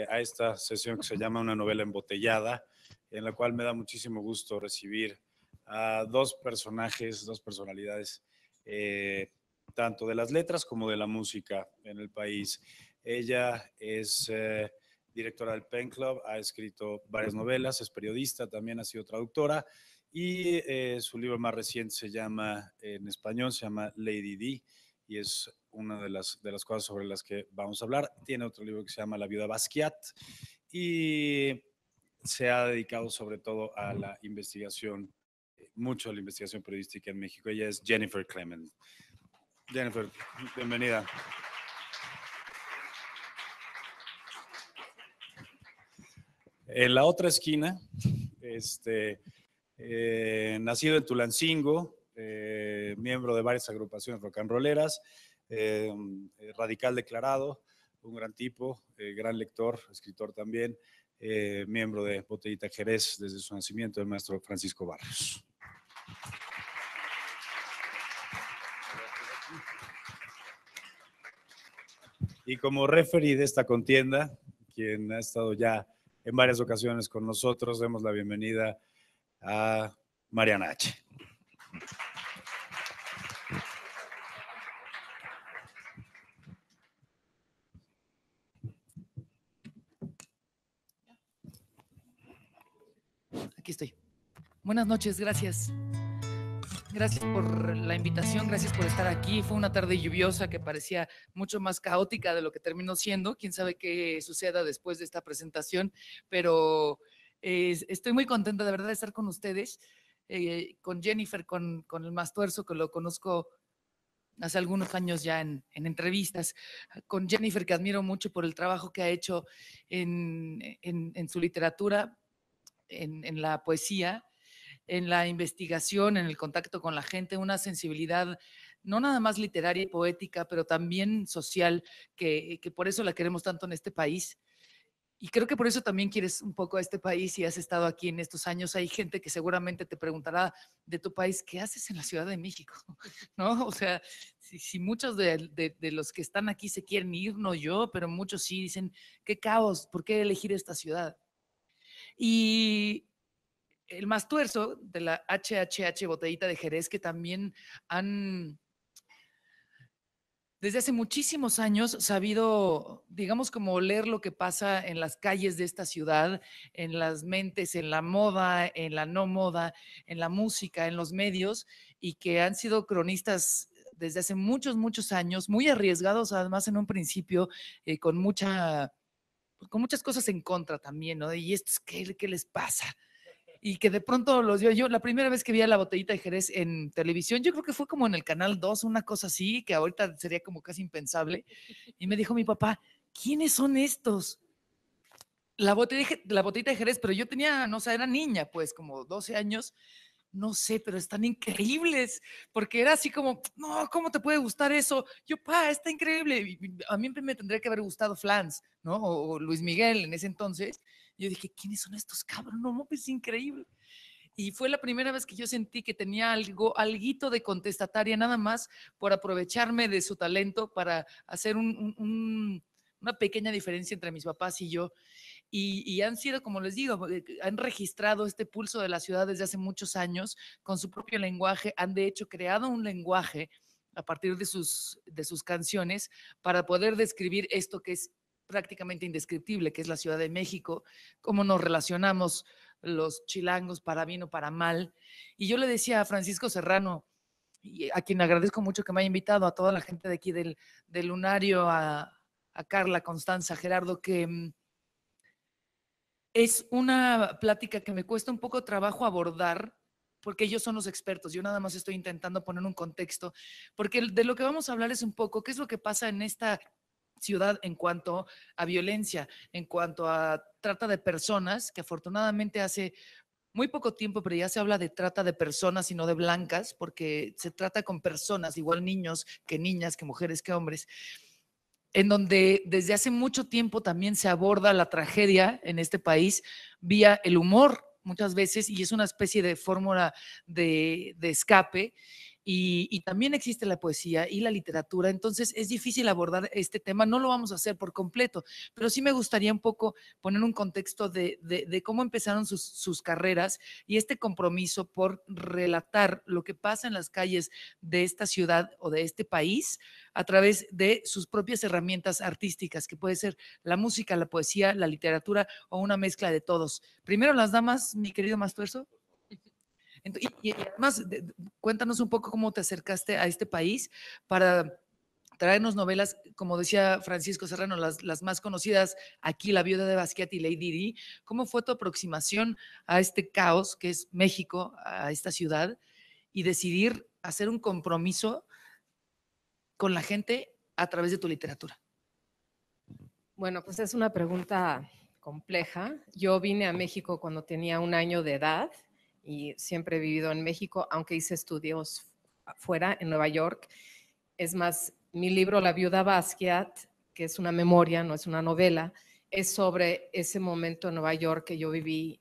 a esta sesión que se llama Una novela embotellada, en la cual me da muchísimo gusto recibir a dos personajes, dos personalidades, tanto de las letras como de la música en el país. Ella es directora del Pen Club, ha escrito varias novelas, es periodista, también ha sido traductora y su libro más reciente se llama, en español, se llama Lady D y es una de las cosas sobre las que vamos a hablar. Tiene otro libro que se llama La viuda Basquiat y se ha dedicado sobre todo a la investigación, mucho a la investigación periodística en México. Ella es Jennifer Clement. Jennifer, bienvenida. En la otra esquina, nacido en Tulancingo, miembro de varias agrupaciones rock and rolleras, radical declarado, un gran tipo, gran lector, escritor también, miembro de Botellita Jerez desde su nacimiento, el maestro Francisco Barrios. Y como referee de esta contienda, quien ha estado ya en varias ocasiones con nosotros, demos la bienvenida a Mariana H. Aquí estoy. Buenas noches, gracias. Gracias por la invitación, gracias por estar aquí. Fue una tarde lluviosa que parecía mucho más caótica de lo que terminó siendo. Quién sabe qué suceda después de esta presentación, pero estoy muy contenta de verdad de estar con ustedes, con Jennifer, con el Mastuerzo, que lo conozco hace algunos años ya en entrevistas, con Jennifer, que admiro mucho por el trabajo que ha hecho en su literatura, en la poesía, en la investigación, en el contacto con la gente, una sensibilidad no nada más literaria y poética, pero también social, que por eso la queremos tanto en este país. Y creo que por eso también quieres un poco a este país y has estado aquí en estos años. Hay gente que seguramente te preguntará de tu país, ¿qué haces en la Ciudad de México? ¿No? O sea, si muchos de los que están aquí se quieren ir, no yo, pero muchos sí dicen, qué caos, ¿por qué elegir esta ciudad? Y el Mastuerzo de la HHH Botellita de Jerez, que también han desde hace muchísimos años sabido, digamos, como leer lo que pasa en las calles de esta ciudad, en las mentes, en la moda, en la no moda, en la música, en los medios, y que han sido cronistas desde hace muchos, muchos años, muy arriesgados, además en un principio, con muchas cosas en contra también, ¿no? Y esto es, ¿qué les pasa? Y que de pronto los vio yo, la primera vez que vi a la Botellita de Jerez en televisión, yo creo que fue como en el Canal 2, una cosa así, que ahorita sería como casi impensable, y me dijo mi papá, ¿quiénes son estos? La Botellita de Jerez, pero yo tenía, no sé, era niña, pues como 12 años, no sé, pero están increíbles, porque era así como, no, ¿cómo te puede gustar eso? Yo, está increíble. Y a mí me tendría que haber gustado Flans, ¿no? O Luis Miguel en ese entonces. Yo dije, ¿quiénes son estos cabros? No, es increíble. Y fue la primera vez que yo sentí que tenía alguito de contestataria, nada más por aprovecharme de su talento para hacer una pequeña diferencia entre mis papás y yo. Y han sido, como les digo, han registrado este pulso de la ciudad desde hace muchos años con su propio lenguaje, han de hecho creado un lenguaje a partir de sus canciones para poder describir esto que es prácticamente indescriptible, que es la Ciudad de México, cómo nos relacionamos los chilangos para bien o para mal. Y yo le decía a Francisco Serrano, a quien agradezco mucho que me haya invitado, a toda la gente de aquí del Lunario, a Carla, Constanza, Gerardo, que es una plática que me cuesta un poco trabajo abordar, porque ellos son los expertos, yo nada más estoy intentando poner un contexto, porque de lo que vamos a hablar es un poco qué es lo que pasa en esta ciudad en cuanto a violencia, en cuanto a trata de personas, que afortunadamente hace muy poco tiempo, pero ya se habla de trata de personas y no de blancas, porque se trata con personas, igual niños que niñas, que mujeres, que hombres, en donde desde hace mucho tiempo también se aborda la tragedia en este país vía el humor muchas veces, y es una especie de fórmula de escape. y también existe la poesía y la literatura, entonces es difícil abordar este tema, no lo vamos a hacer por completo, pero sí me gustaría un poco poner un contexto de cómo empezaron sus carreras y este compromiso por relatar lo que pasa en las calles de esta ciudad o de este país a través de sus propias herramientas artísticas, que puede ser la música, la poesía, la literatura o una mezcla de todos. Primero las damas, mi querido Mastuerzo. Y además, cuéntanos un poco cómo te acercaste a este país para traernos novelas, como decía Francisco Serrano, las más conocidas aquí, La viuda de Basquiat y Lady Di. ¿Cómo fue tu aproximación a este caos que es México, a esta ciudad, y decidir hacer un compromiso con la gente a través de tu literatura? Bueno, pues es una pregunta compleja. Yo vine a México cuando tenía 1 año de edad y siempre he vivido en México, aunque hice estudios fuera, en Nueva York. Es más, mi libro La viuda Basquiat, que es una memoria, no es una novela, es sobre ese momento en Nueva York que yo viví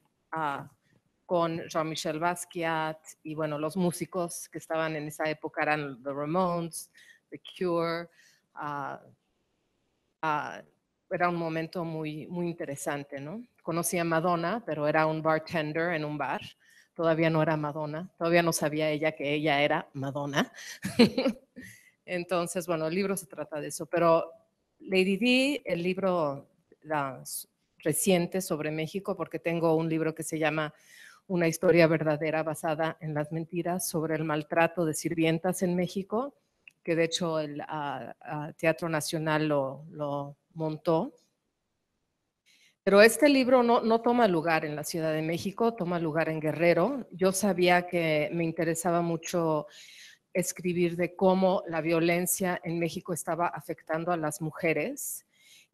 con Jean-Michel Basquiat y bueno, los músicos que estaban en esa época eran The Ramones, The Cure. Era un momento muy, muy interesante, ¿no? Conocí a Madonna, pero era un bartender en un bar. Todavía no era Madonna, todavía no sabía ella que ella era Madonna. Entonces, bueno, el libro se trata de eso, pero Lady Di, el libro reciente sobre México, porque tengo un libro que se llama Una historia verdadera basada en las mentiras sobre el maltrato de sirvientas en México, que de hecho el Teatro Nacional lo montó. Pero este libro no toma lugar en la Ciudad de México, toma lugar en Guerrero. Yo sabía que me interesaba mucho escribir de cómo la violencia en México estaba afectando a las mujeres.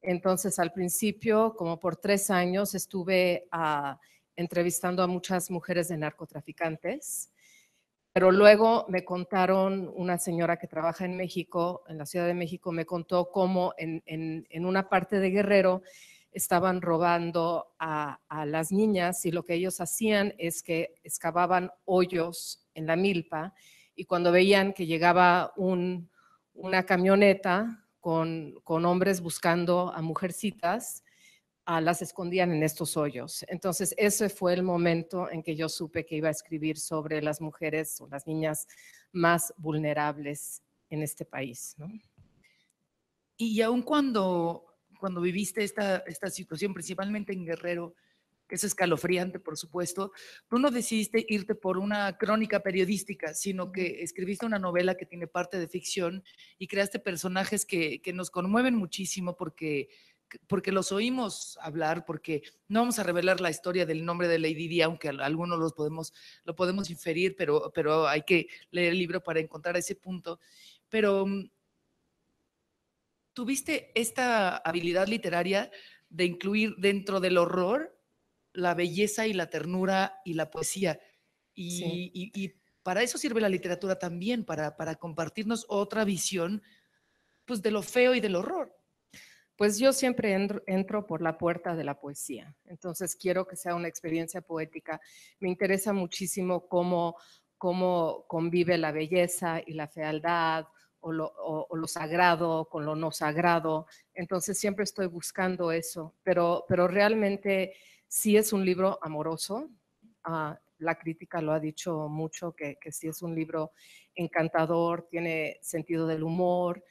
Entonces, al principio, como por 3 años, estuve entrevistando a muchas mujeres de narcotraficantes, pero luego me contaron, una señora que trabaja en México, en la Ciudad de México, me contó cómo en una parte de Guerrero estaban robando a las niñas y lo que ellos hacían es que excavaban hoyos en la milpa y cuando veían que llegaba una camioneta con hombres buscando a mujercitas, las escondían en estos hoyos. Entonces, ese fue el momento en que yo supe que iba a escribir sobre las mujeres o las niñas más vulnerables en este país, ¿no? Y aun cuando viviste esta situación, principalmente en Guerrero, que es escalofriante, por supuesto, tú no decidiste irte por una crónica periodística, sino que escribiste una novela que tiene parte de ficción y creaste personajes que nos conmueven muchísimo porque los oímos hablar, porque no vamos a revelar la historia del nombre de Lady Di, aunque algunos lo podemos inferir, pero hay que leer el libro para encontrar ese punto. Pero tuviste esta habilidad literaria de incluir dentro del horror la belleza y la ternura y la poesía. Sí. Y para eso sirve la literatura también, para compartirnos otra visión pues, de lo feo y del horror. Pues yo siempre entro por la puerta de la poesía, entonces quiero que sea una experiencia poética. Me interesa muchísimo cómo convive la belleza y la fealdad o lo sagrado con lo no sagrado, entonces siempre estoy buscando eso, pero realmente sí es un libro amoroso. La crítica lo ha dicho mucho, que sí es un libro encantador, tiene sentido del humor,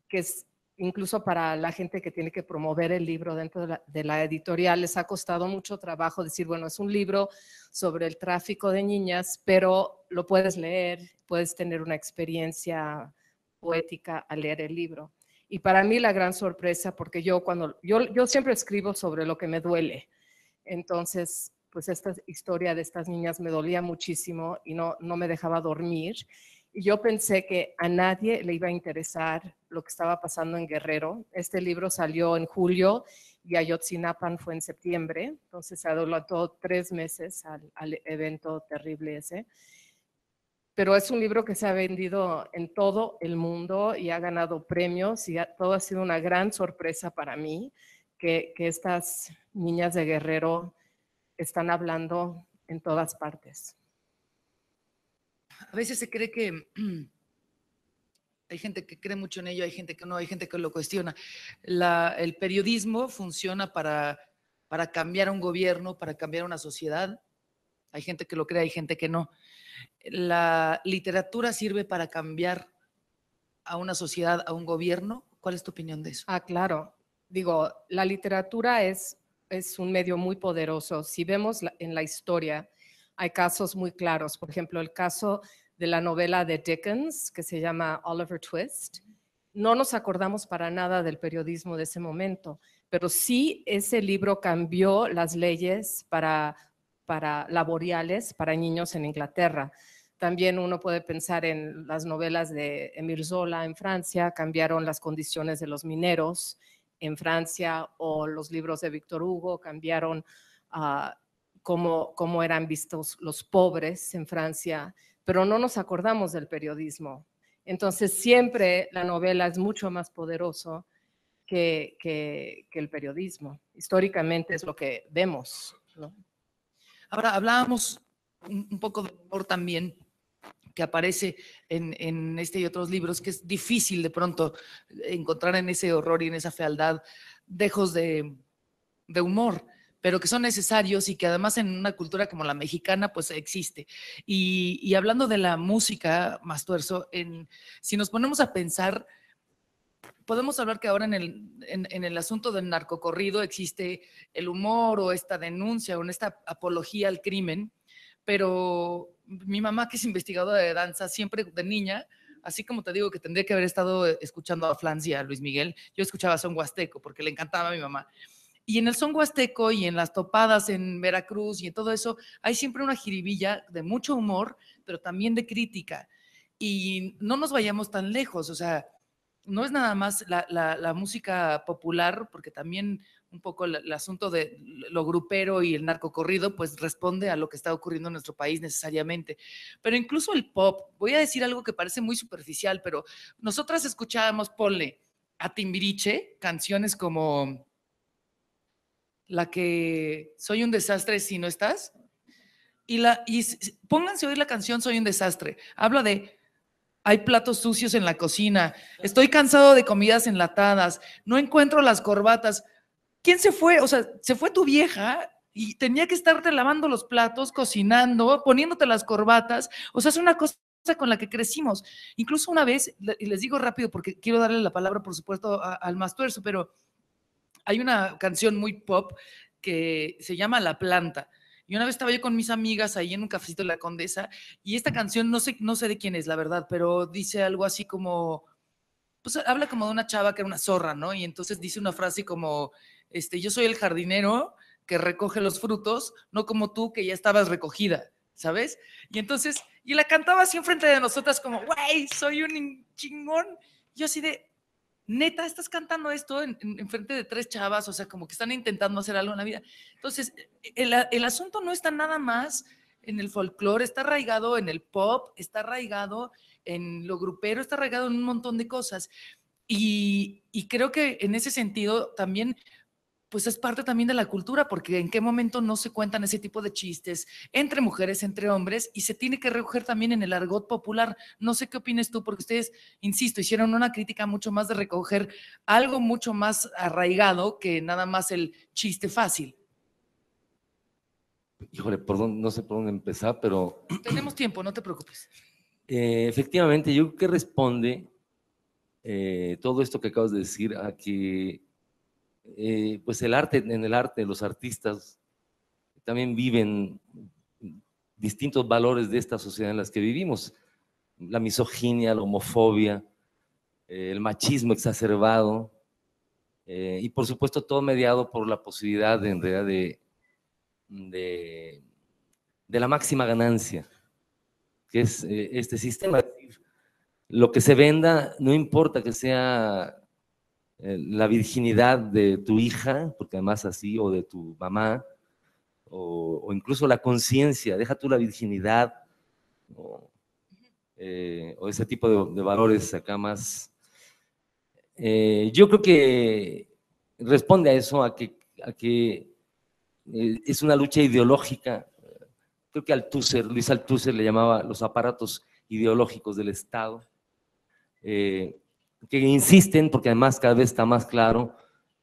que es incluso para la gente que tiene que promover el libro dentro de la editorial, les ha costado mucho trabajo decir, bueno, es un libro sobre el tráfico de niñas, pero lo puedes leer, puedes tener una experiencia poética al leer el libro. Y para mí la gran sorpresa, porque yo siempre escribo sobre lo que me duele, entonces pues esta historia de estas niñas me dolía muchísimo y no me dejaba dormir. Y yo pensé que a nadie le iba a interesar lo que estaba pasando en Guerrero. Este libro salió en julio y Ayotzinapan fue en septiembre, entonces se adelantó 3 meses al evento terrible ese. Pero es un libro que se ha vendido en todo el mundo y ha ganado premios y todo ha sido una gran sorpresa para mí que estas niñas de Guerrero están hablando en todas partes. A veces se cree que hay gente que cree mucho en ello, hay gente que no, hay gente que lo cuestiona. El periodismo funciona para cambiar un gobierno, para cambiar una sociedad. Hay gente que lo cree, hay gente que no. La literatura sirve para cambiar a una sociedad, a un gobierno. ¿Cuál es tu opinión de eso? Claro. Digo, la literatura es un medio muy poderoso. Si vemos en la historia, hay casos muy claros. Por ejemplo, el caso de la novela de Dickens, que se llama Oliver Twist. No nos acordamos para nada del periodismo de ese momento, pero sí ese libro cambió las leyes para laborales para niños en Inglaterra. También uno puede pensar en las novelas de Émile Zola en Francia, cambiaron las condiciones de los mineros en Francia, o los libros de Víctor Hugo cambiaron cómo eran vistos los pobres en Francia, pero no nos acordamos del periodismo. Entonces siempre la novela es mucho más poderoso que el periodismo. Históricamente es lo que vemos, ¿no? Ahora, hablábamos un poco de humor también, que aparece en este y otros libros, que es difícil de pronto encontrar en ese horror y en esa fealdad dejos de humor, pero que son necesarios y que además en una cultura como la mexicana pues existe. Y hablando de la música, Mastuerzo, si nos ponemos a pensar, podemos hablar que ahora en el asunto del narcocorrido existe el humor o esta denuncia o esta apología al crimen, pero mi mamá, que es investigadora de danza, siempre de niña, así como te digo que tendría que haber estado escuchando a Flans y a Luis Miguel, yo escuchaba son huasteco porque le encantaba a mi mamá. Y en el son huasteco y en las topadas en Veracruz y en todo eso, hay siempre una jiribilla de mucho humor, pero también de crítica. Y no nos vayamos tan lejos, o sea, no es nada más la música popular, porque también un poco el asunto de lo grupero y el narcocorrido, pues responde a lo que está ocurriendo en nuestro país necesariamente. Pero incluso el pop, voy a decir algo que parece muy superficial, pero nosotras escuchábamos, ponle, a Timbiriche, canciones como la que Soy un desastre si no estás, y pónganse a oír la canción Soy un desastre. Habla de hay platos sucios en la cocina, estoy cansado de comidas enlatadas, no encuentro las corbatas. ¿Quién se fue? O sea, se fue tu vieja y tenía que estarte lavando los platos, cocinando, poniéndote las corbatas. O sea, es una cosa con la que crecimos. Incluso una vez, y les digo rápido porque quiero darle la palabra, por supuesto, al Mastuerzo, pero hay una canción muy pop que se llama La Planta. Y una vez estaba yo con mis amigas ahí en un cafecito de la Condesa, y esta canción no sé de quién es, la verdad, pero dice algo así como, pues habla como de una chava que era una zorra, ¿no? Y entonces dice una frase como, yo soy el jardinero que recoge los frutos, no como tú que ya estabas recogida, ¿sabes? Y entonces, y la cantaba así enfrente de nosotras como, güey, soy un chingón. Yo así de, neta, estás cantando esto en frente de 3 chavas, o sea, como que están intentando hacer algo en la vida. Entonces, el asunto no está nada más en el folclore, está arraigado en el pop, está arraigado en lo grupero, está arraigado en un montón de cosas. Y creo que en ese sentido también, pues es parte también de la cultura, porque en qué momento no se cuentan ese tipo de chistes entre mujeres, entre hombres, y se tiene que recoger también en el argot popular. No sé qué opines tú, porque ustedes, insisto, hicieron una crítica mucho más de recoger algo mucho más arraigado que nada más el chiste fácil. Híjole, no sé por dónde empezar, pero… Tenemos tiempo, no te preocupes. Efectivamente, yo creo que responde todo esto que acabas de decir a que pues en el arte, los artistas también viven distintos valores de esta sociedad en las que vivimos. La misoginia, la homofobia, el machismo exacerbado, y por supuesto todo mediado por la posibilidad en realidad de la máxima ganancia, que es este sistema. Lo que se venda, no importa que sea la virginidad de tu hija, porque además así, o de tu mamá, o incluso la conciencia, deja tú la virginidad, o ese tipo de valores acá más. Yo creo que responde a eso, a que es una lucha ideológica. Creo que Luis Althusser le llamaba los aparatos ideológicos del Estado, que insisten, porque además cada vez está más claro,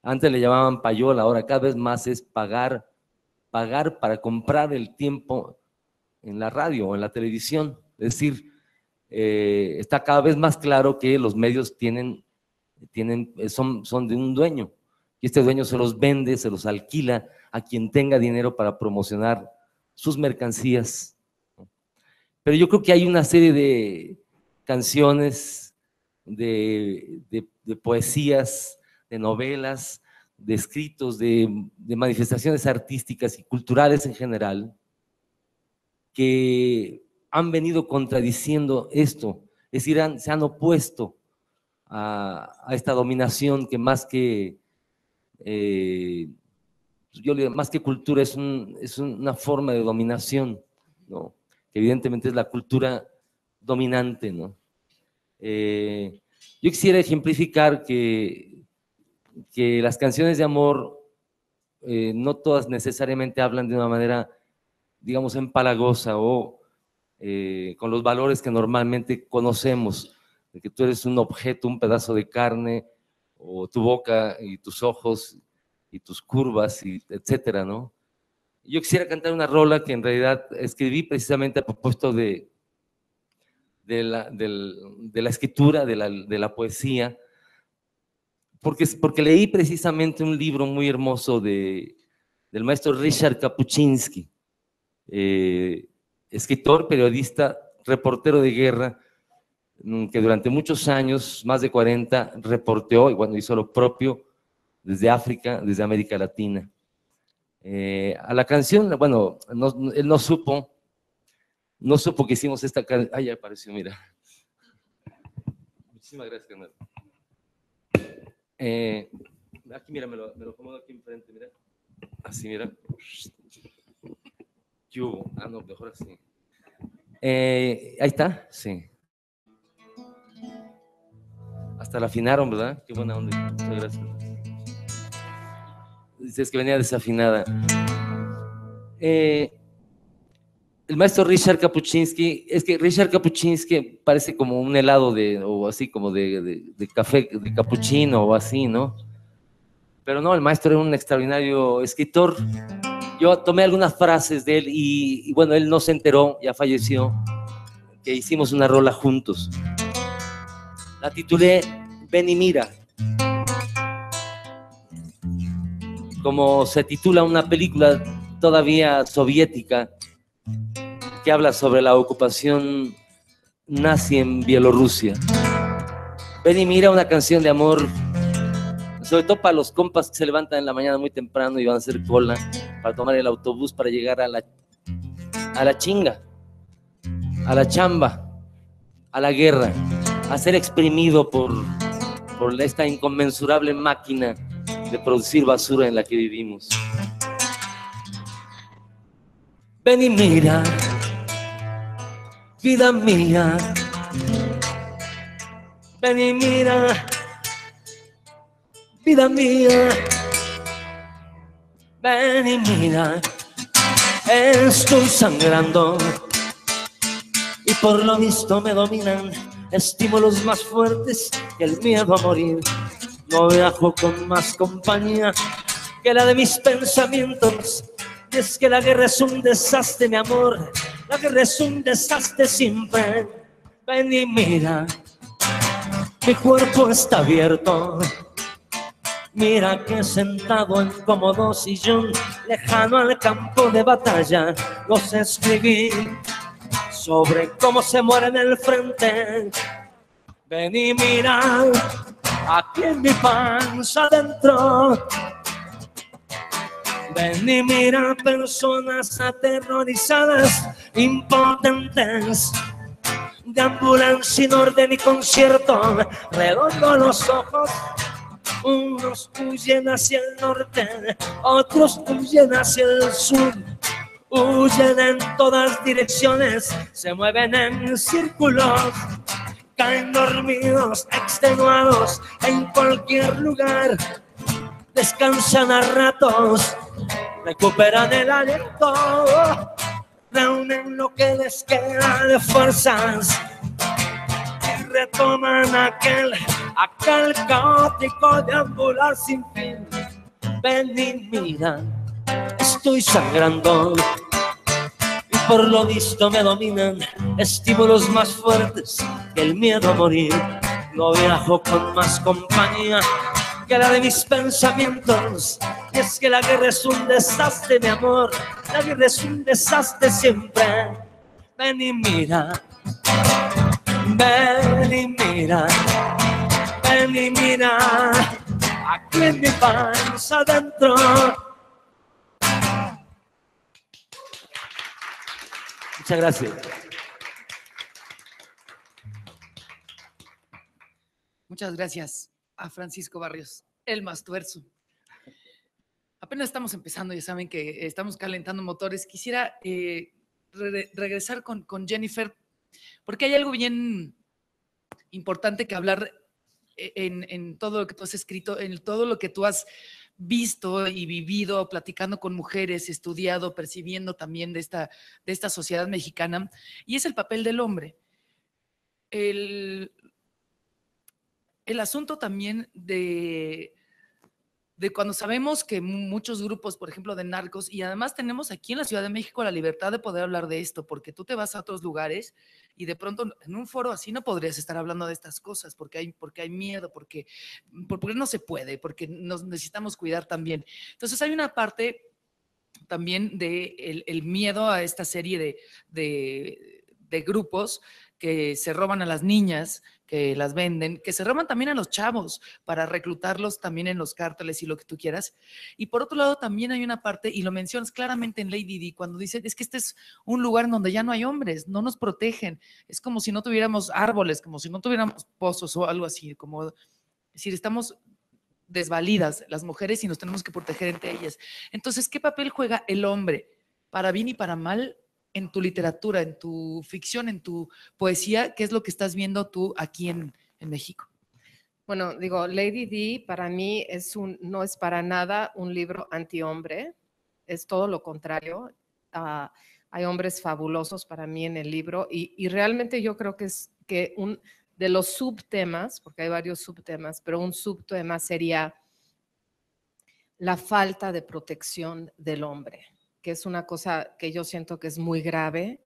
antes le llamaban payola, ahora cada vez más es pagar para comprar el tiempo en la radio o en la televisión. Es decir, está cada vez más claro que los medios son de un dueño, y este dueño se los vende, se los alquila a quien tenga dinero para promocionar sus mercancías. Pero yo creo que hay una serie de canciones, de poesías, de novelas, de escritos, de manifestaciones artísticas y culturales en general, que han venido contradiciendo esto, es decir, se han opuesto a esta dominación que más que más que cultura es una forma de dominación, ¿no? Que evidentemente es la cultura dominante, ¿no? Yo quisiera ejemplificar que las canciones de amor no todas necesariamente hablan de una manera, digamos, empalagosa o con los valores que normalmente conocemos, de que tú eres un objeto, un pedazo de carne, o tu boca y tus ojos y tus curvas, y etcétera, ¿no? Yo quisiera cantar una rola que en realidad escribí precisamente a propósito de la escritura, de la poesía, porque leí precisamente un libro muy hermoso del maestro Ryszard Kapuscinski, escritor, periodista, reportero de guerra, que durante muchos años, más de 40, reporteó y bueno, hizo lo propio desde África, desde América Latina. A la canción, bueno, él no supo que hicimos esta canción. Ah, ya apareció, mira. Muchísimas gracias, carnal. Aquí, mira, me lo acomodo aquí enfrente, mira. Así, mira. ¿Qué hubo? Ah, no, mejor así. Ahí está, sí. Hasta la afinaron, ¿verdad? Qué buena onda. Muchas gracias. Dices que venía desafinada. El maestro Ryszard Kapuscinski, es que Ryszard Kapuscinski parece como un helado o así como de café, de capuchino o así, ¿no? Pero no, el maestro era un extraordinario escritor. Yo tomé algunas frases de él y bueno, él no se enteró, ya falleció, que hicimos una rola juntos. La titulé Ven y mira, como se titula una película todavía soviética que habla sobre la ocupación nazi en Bielorrusia. Ven y mira, una canción de amor, sobre todo para los compas que se levantan en la mañana muy temprano y van a hacer cola para tomar el autobús para llegar a la chinga, a la chamba, a la guerra, a ser exprimido por esta inconmensurable máquina de producir basura en la que vivimos. Ven y mira, vida mía, ven y mira, vida mía, ven y mira, estoy sangrando y por lo visto me dominan estímulos más fuertes que el miedo a morir. No viajo con más compañía que la de mis pensamientos. Y es que la guerra es un desastre, mi amor. La guerra es un desastre siempre. Ven y mira, mi cuerpo está abierto. Mira que sentado en cómodo sillón, lejano al campo de batalla, los escribí sobre cómo se muere en el frente. Ven y mira, aquí en mi panza adentro. Ven y mira, personas aterrorizadas, impotentes, deambulan sin orden y concierto, redondo los ojos. Unos huyen hacia el norte, otros huyen hacia el sur. Huyen en todas direcciones, se mueven en círculos, caen dormidos, extenuados en cualquier lugar. Descansan a ratos, recuperan el aliento, reúnen lo que les queda de fuerzas retoman aquel caótico deambular sin fin. Ven y mira, estoy sangrando y por lo visto me dominan estímulos más fuertes que el miedo a morir. No viajo con más compañía que la de mis pensamientos, y es que la guerra es un desastre, mi amor, la guerra es un desastre siempre. Ven y mira, ven y mira, ven y mira, aquí en mi panza adentro. Muchas gracias. Muchas gracias a Francisco Barrios, el Mastuerzo. Apenas estamos empezando, ya saben que estamos calentando motores. Quisiera regresar con Jennifer, porque hay algo bien importante que hablar en todo lo que tú has escrito, en todo lo que tú has visto y vivido, platicando con mujeres, estudiado, percibiendo también de esta sociedad mexicana, y es el papel del hombre. El asunto también de cuando sabemos que muchos grupos, por ejemplo, de narcos, y además tenemos aquí en la Ciudad de México la libertad de poder hablar de esto, porque tú te vas a otros lugares y de pronto en un foro así no podrías estar hablando de estas cosas, porque hay miedo, porque no se puede, porque nos necesitamos cuidar también. Entonces hay una parte también de el miedo a esta serie de grupos que se roban a las niñas, que las venden, que se roban también a los chavos para reclutarlos también en los cárteles y lo que tú quieras. Y por otro lado también hay una parte, y lo mencionas claramente en Lady D, cuando dice, es que este es un lugar donde ya no hay hombres, no nos protegen, es como si no tuviéramos árboles, como si no tuviéramos pozos o algo así, como es decir, estamos desvalidas las mujeres y nos tenemos que proteger entre ellas. Entonces, ¿qué papel juega el hombre, para bien y para mal, en tu literatura, en tu ficción, en tu poesía? ¿Qué es lo que estás viendo tú aquí en México? Bueno, digo, Lady D para mí no es para nada un libro antihombre, es todo lo contrario. Hay hombres fabulosos para mí en el libro y realmente yo creo que es que de los subtemas, porque hay varios subtemas, pero un subtema sería la falta de protección del hombre, que es una cosa que yo siento que es muy grave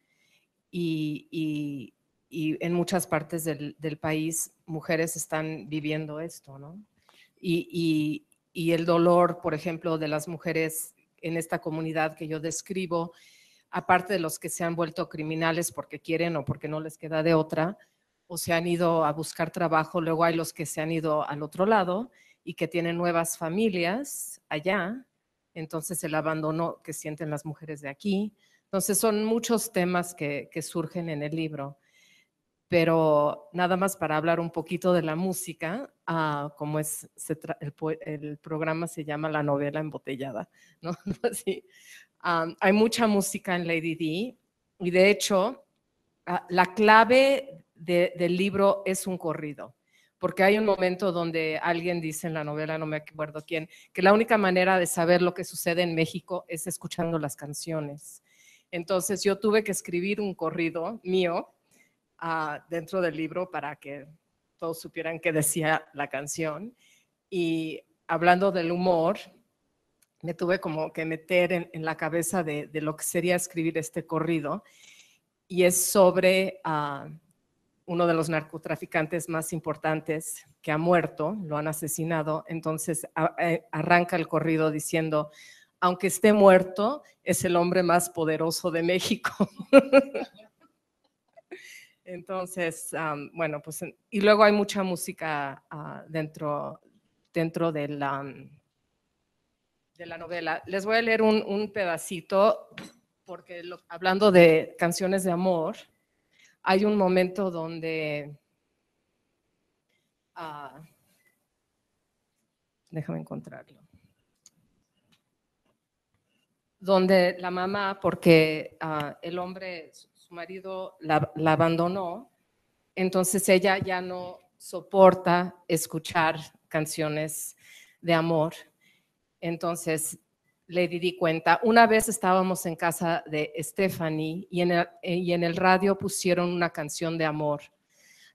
y en muchas partes del país mujeres están viviendo esto, ¿no? Y el dolor, por ejemplo, de las mujeres en esta comunidad que yo describo, aparte de los que se han vuelto criminales porque quieren o porque no les queda de otra, o se han ido a buscar trabajo, luego hay los que se han ido al otro lado y que tienen nuevas familias allá, entonces el abandono que sienten las mujeres de aquí. Entonces son muchos temas que surgen en el libro, pero nada más para hablar un poquito de la música, como el programa se llama La Novela Embotellada, ¿no? Así. Hay mucha música en Lady D y de hecho la clave del libro es un corrido, porque hay un momento donde alguien dice en la novela, no me acuerdo quién, que la única manera de saber lo que sucede en México es escuchando las canciones. Entonces yo tuve que escribir un corrido mío dentro del libro para que todos supieran qué decía la canción. Y hablando del humor, me tuve como que meter en la cabeza de lo que sería escribir este corrido, y es sobre uno de los narcotraficantes más importantes que ha muerto, lo han asesinado. Entonces arranca el corrido diciendo, aunque esté muerto, es el hombre más poderoso de México. Entonces, bueno, pues, y luego hay mucha música dentro de la novela. Les voy a leer un pedacito, porque hablando de canciones de amor, hay un momento donde, déjame encontrarlo, donde la mamá, porque el hombre, su marido la abandonó, entonces ella ya no soporta escuchar canciones de amor. Entonces Lady Di cuenta, una vez estábamos en casa de Stephanie y en el radio pusieron una canción de amor.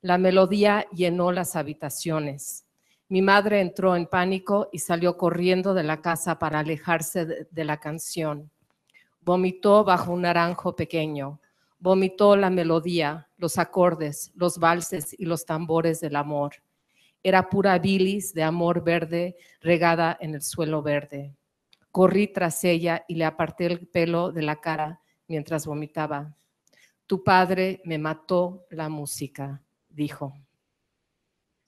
La melodía llenó las habitaciones. Mi madre entró en pánico y salió corriendo de la casa para alejarse de la canción. Vomitó bajo un naranjo pequeño. Vomitó la melodía, los acordes, los valses y los tambores del amor. Era pura bilis de amor verde regada en el suelo verde. Corrí tras ella y le aparté el pelo de la cara mientras vomitaba. Tu padre me mató la música, dijo.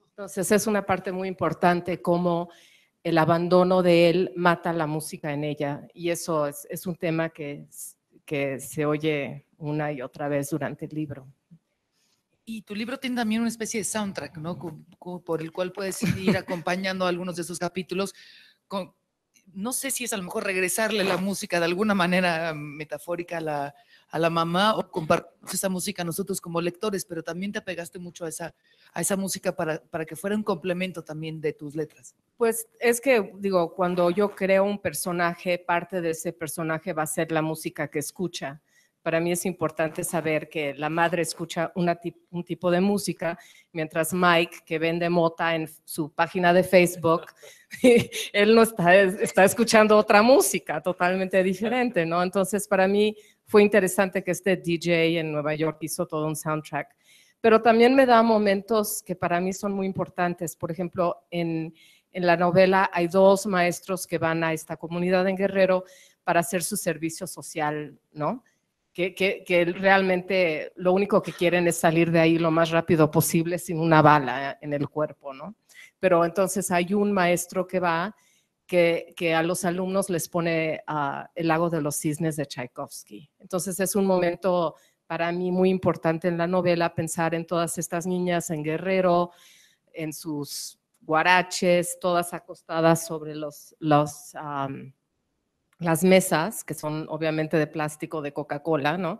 Entonces es una parte muy importante cómo el abandono de él mata la música en ella, y eso es un tema que se oye una y otra vez durante el libro. Y tu libro tiene también una especie de soundtrack, ¿no? Por el cual puedes ir acompañando algunos de esos capítulos. No sé si es a lo mejor regresarle la música de alguna manera metafórica a la mamá, o compartir esa música a nosotros como lectores, pero también te apegaste mucho a esa música para que fuera un complemento también de tus letras. Pues es que, digo, cuando yo creo un personaje, parte de ese personaje va a ser la música que escucha. Para mí es importante saber que la madre escucha un tipo de música, mientras Mike, que vende mota en su página de Facebook, él no está escuchando otra música totalmente diferente, ¿no? Entonces, para mí fue interesante que este DJ en Nueva York hizo todo un soundtrack. Pero también me da momentos que para mí son muy importantes. Por ejemplo, en la novela hay 2 maestros que van a esta comunidad en Guerrero para hacer su servicio social, ¿no? Que realmente lo único que quieren es salir de ahí lo más rápido posible sin una bala en el cuerpo, ¿no? Pero entonces hay un maestro que va, que a los alumnos les pone El lago de los cisnes de Tchaikovsky. Entonces es un momento para mí muy importante en la novela, pensar en todas estas niñas en Guerrero, en sus guaraches, todas acostadas sobre las mesas, que son obviamente de plástico de Coca-Cola, ¿no?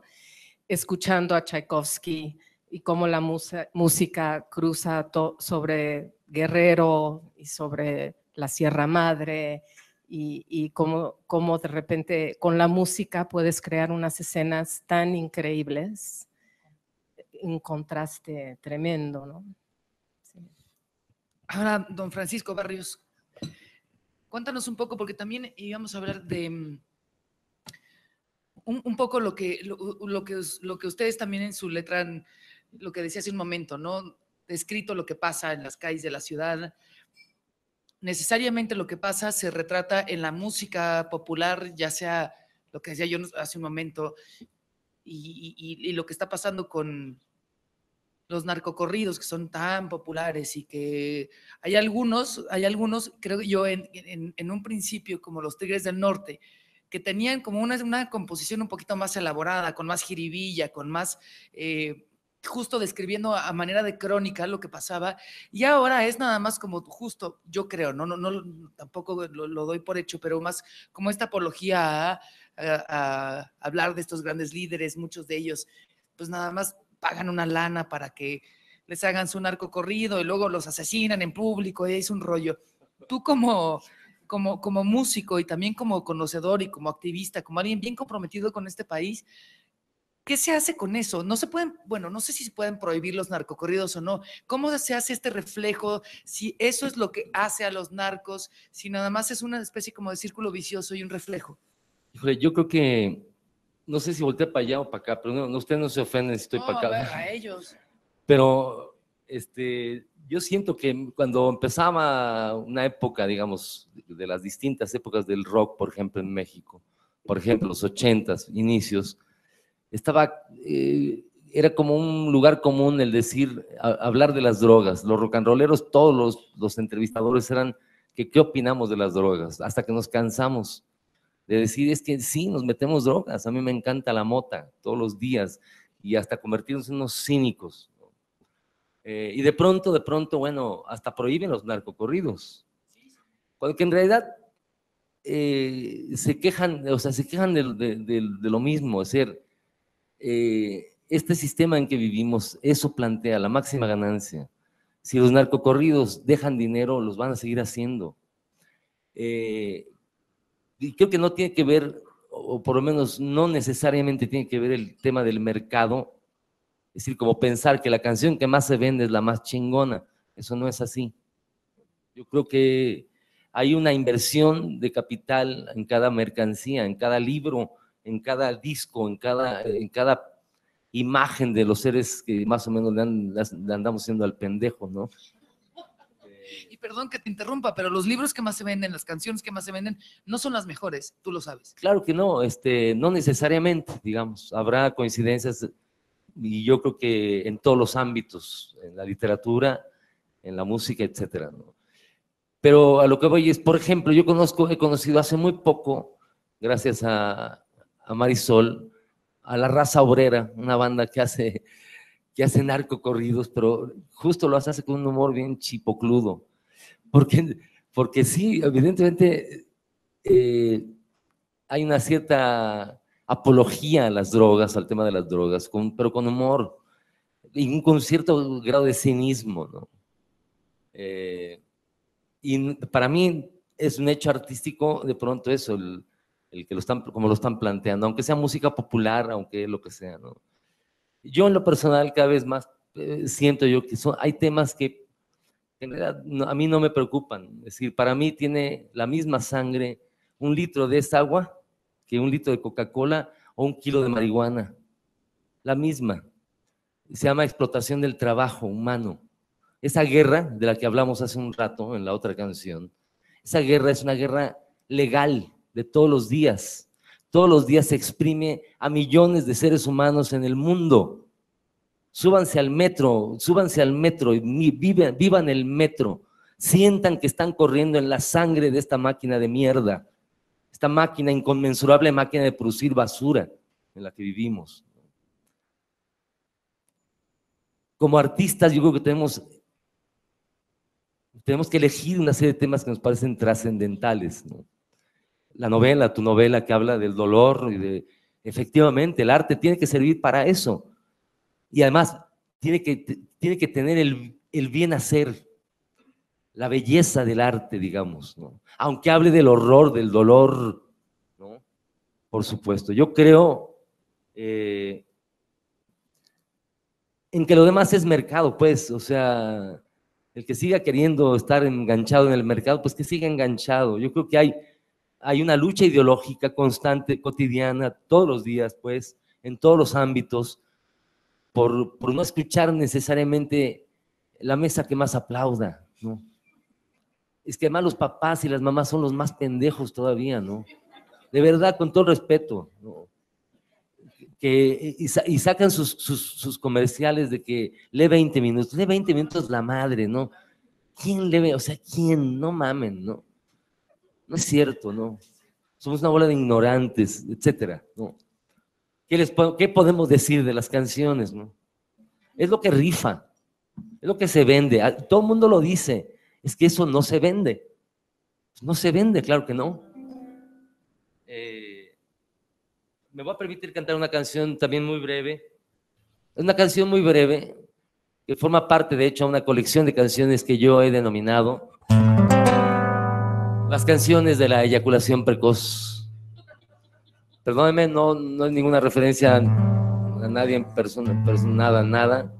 Escuchando a Tchaikovsky y cómo la música cruza sobre Guerrero y sobre la Sierra Madre, y cómo de repente con la música puedes crear unas escenas tan increíbles, un contraste tremendo, ¿no? Sí. Ahora, don Francisco Barrios, cuéntanos un poco, porque también íbamos a hablar de un poco lo que ustedes también en su letra, lo que decía hace un momento, ¿no? Descrito lo que pasa en las calles de la ciudad. Necesariamente lo que pasa se retrata en la música popular, ya sea lo que decía yo hace un momento, y lo que está pasando con los narcocorridos que son tan populares, y que hay algunos, creo yo, en un principio, como los Tigres del Norte, que tenían como una composición un poquito más elaborada, con más jiribilla, con más, justo describiendo a manera de crónica lo que pasaba, y ahora es nada más como justo, yo creo, no tampoco lo doy por hecho, pero más como esta apología a hablar de estos grandes líderes, muchos de ellos, pues nada más pagan una lana para que les hagan su narcocorrido y luego los asesinan en público, y es un rollo. Tú como músico y también como conocedor y como activista, como alguien bien comprometido con este país, ¿qué se hace con eso? No se pueden, bueno, no sé si se pueden prohibir los narcocorridos o no. ¿Cómo se hace este reflejo? Si eso es lo que hace a los narcos, si nada más es una especie como de círculo vicioso y un reflejo. Híjole, yo creo que, no sé si voltea para allá o para acá, pero no, ustedes no se ofenden si estoy para acá. A ellos. Pero yo siento que cuando empezaba una época, digamos, de las distintas épocas del rock, por ejemplo, en México, por ejemplo, los 80s, inicios, era como un lugar común el decir, hablar de las drogas. Los rock and rolleros, todos los entrevistadores eran que qué opinamos de las drogas, hasta que nos cansamos de decir, es que sí, nos metemos drogas, a mí me encanta la mota todos los días, y hasta convertirnos en unos cínicos. Y de pronto, bueno, hasta prohíben los narcocorridos, cuando que en realidad se quejan de lo mismo, es decir, este sistema en que vivimos, eso plantea la máxima ganancia. Si los narcocorridos dejan dinero, los van a seguir haciendo. Y creo que no tiene que ver, o por lo menos no necesariamente tiene que ver el tema del mercado Es decir, como pensar que la canción que más se vende es la más chingona. Eso no es así. Yo creo que hay una inversión de capital en cada mercancía, en cada libro, en cada disco, en cada imagen de los seres que más o menos le andamos haciendo al pendejo, ¿no? Y perdón que te interrumpa, pero los libros que más se venden, las canciones que más se venden, no son las mejores, tú lo sabes. Claro que no, no necesariamente, digamos, habrá coincidencias y yo creo que en todos los ámbitos, en la literatura, en la música, etcétera, ¿no? Pero a lo que voy es, por ejemplo, he conocido hace muy poco, gracias a Marisol, a La Raza Obrera, una banda que hace narcocorridos, pero justo lo hace con un humor bien chipocludo. Porque sí, evidentemente hay una cierta apología a las drogas, al tema de las drogas, pero con humor y con cierto grado de cinismo, ¿no? Y para mí es un hecho artístico, de pronto eso, el que como lo están planteando, aunque sea música popular, aunque lo que sea, ¿no? Yo en lo personal cada vez más siento yo que hay temas que en realidad a mí no me preocupan. Es decir, para mí tiene la misma sangre un litro de esta agua que un litro de Coca-Cola o un kilo de marihuana. La misma. Se llama explotación del trabajo humano. Esa guerra de la que hablamos hace un rato en la otra canción, esa guerra es una guerra legal de todos los días. Todos los días se exprime a millones de seres humanos en el mundo. Súbanse al metro y vivan el metro. Sientan que están corriendo en la sangre de esta máquina de mierda, esta máquina, inconmensurable máquina de producir basura en la que vivimos. Como artistas, yo creo que tenemos que elegir una serie de temas que nos parecen trascendentales, ¿no? Tu novela que habla del dolor y efectivamente, el arte tiene que servir para eso. Y además, tiene que tener el bien hacer, la belleza del arte, digamos, ¿no? Aunque hable del horror, del dolor, ¿no? Por supuesto. Yo creo en que lo demás es mercado, pues, o sea, el que siga queriendo estar enganchado en el mercado, pues que siga enganchado. Yo creo que hay una lucha ideológica constante, cotidiana, todos los días, pues, en todos los ámbitos, por no escuchar necesariamente la mesa que más aplauda, ¿no? Es que además los papás y las mamás son los más pendejos todavía, ¿no? De verdad, con todo respeto, ¿no? Y sacan sus comerciales de que lee 20 minutos la madre, ¿no? ¿Quién lee? O sea, ¿quién? No mamen, ¿no? No es cierto, ¿no? Somos una bola de ignorantes, etcétera, ¿no? ¿Qué podemos decir de las canciones, no? Es lo que rifa, es lo que se vende. Todo el mundo lo dice, es que eso no se vende. No se vende, claro que no. Me voy a permitir cantar una canción también muy breve. Es una canción muy breve que forma parte, de hecho, de una colección de canciones que yo he denominado las canciones de la eyaculación precoz. Perdónenme, no es ninguna referencia a nadie en persona, nada.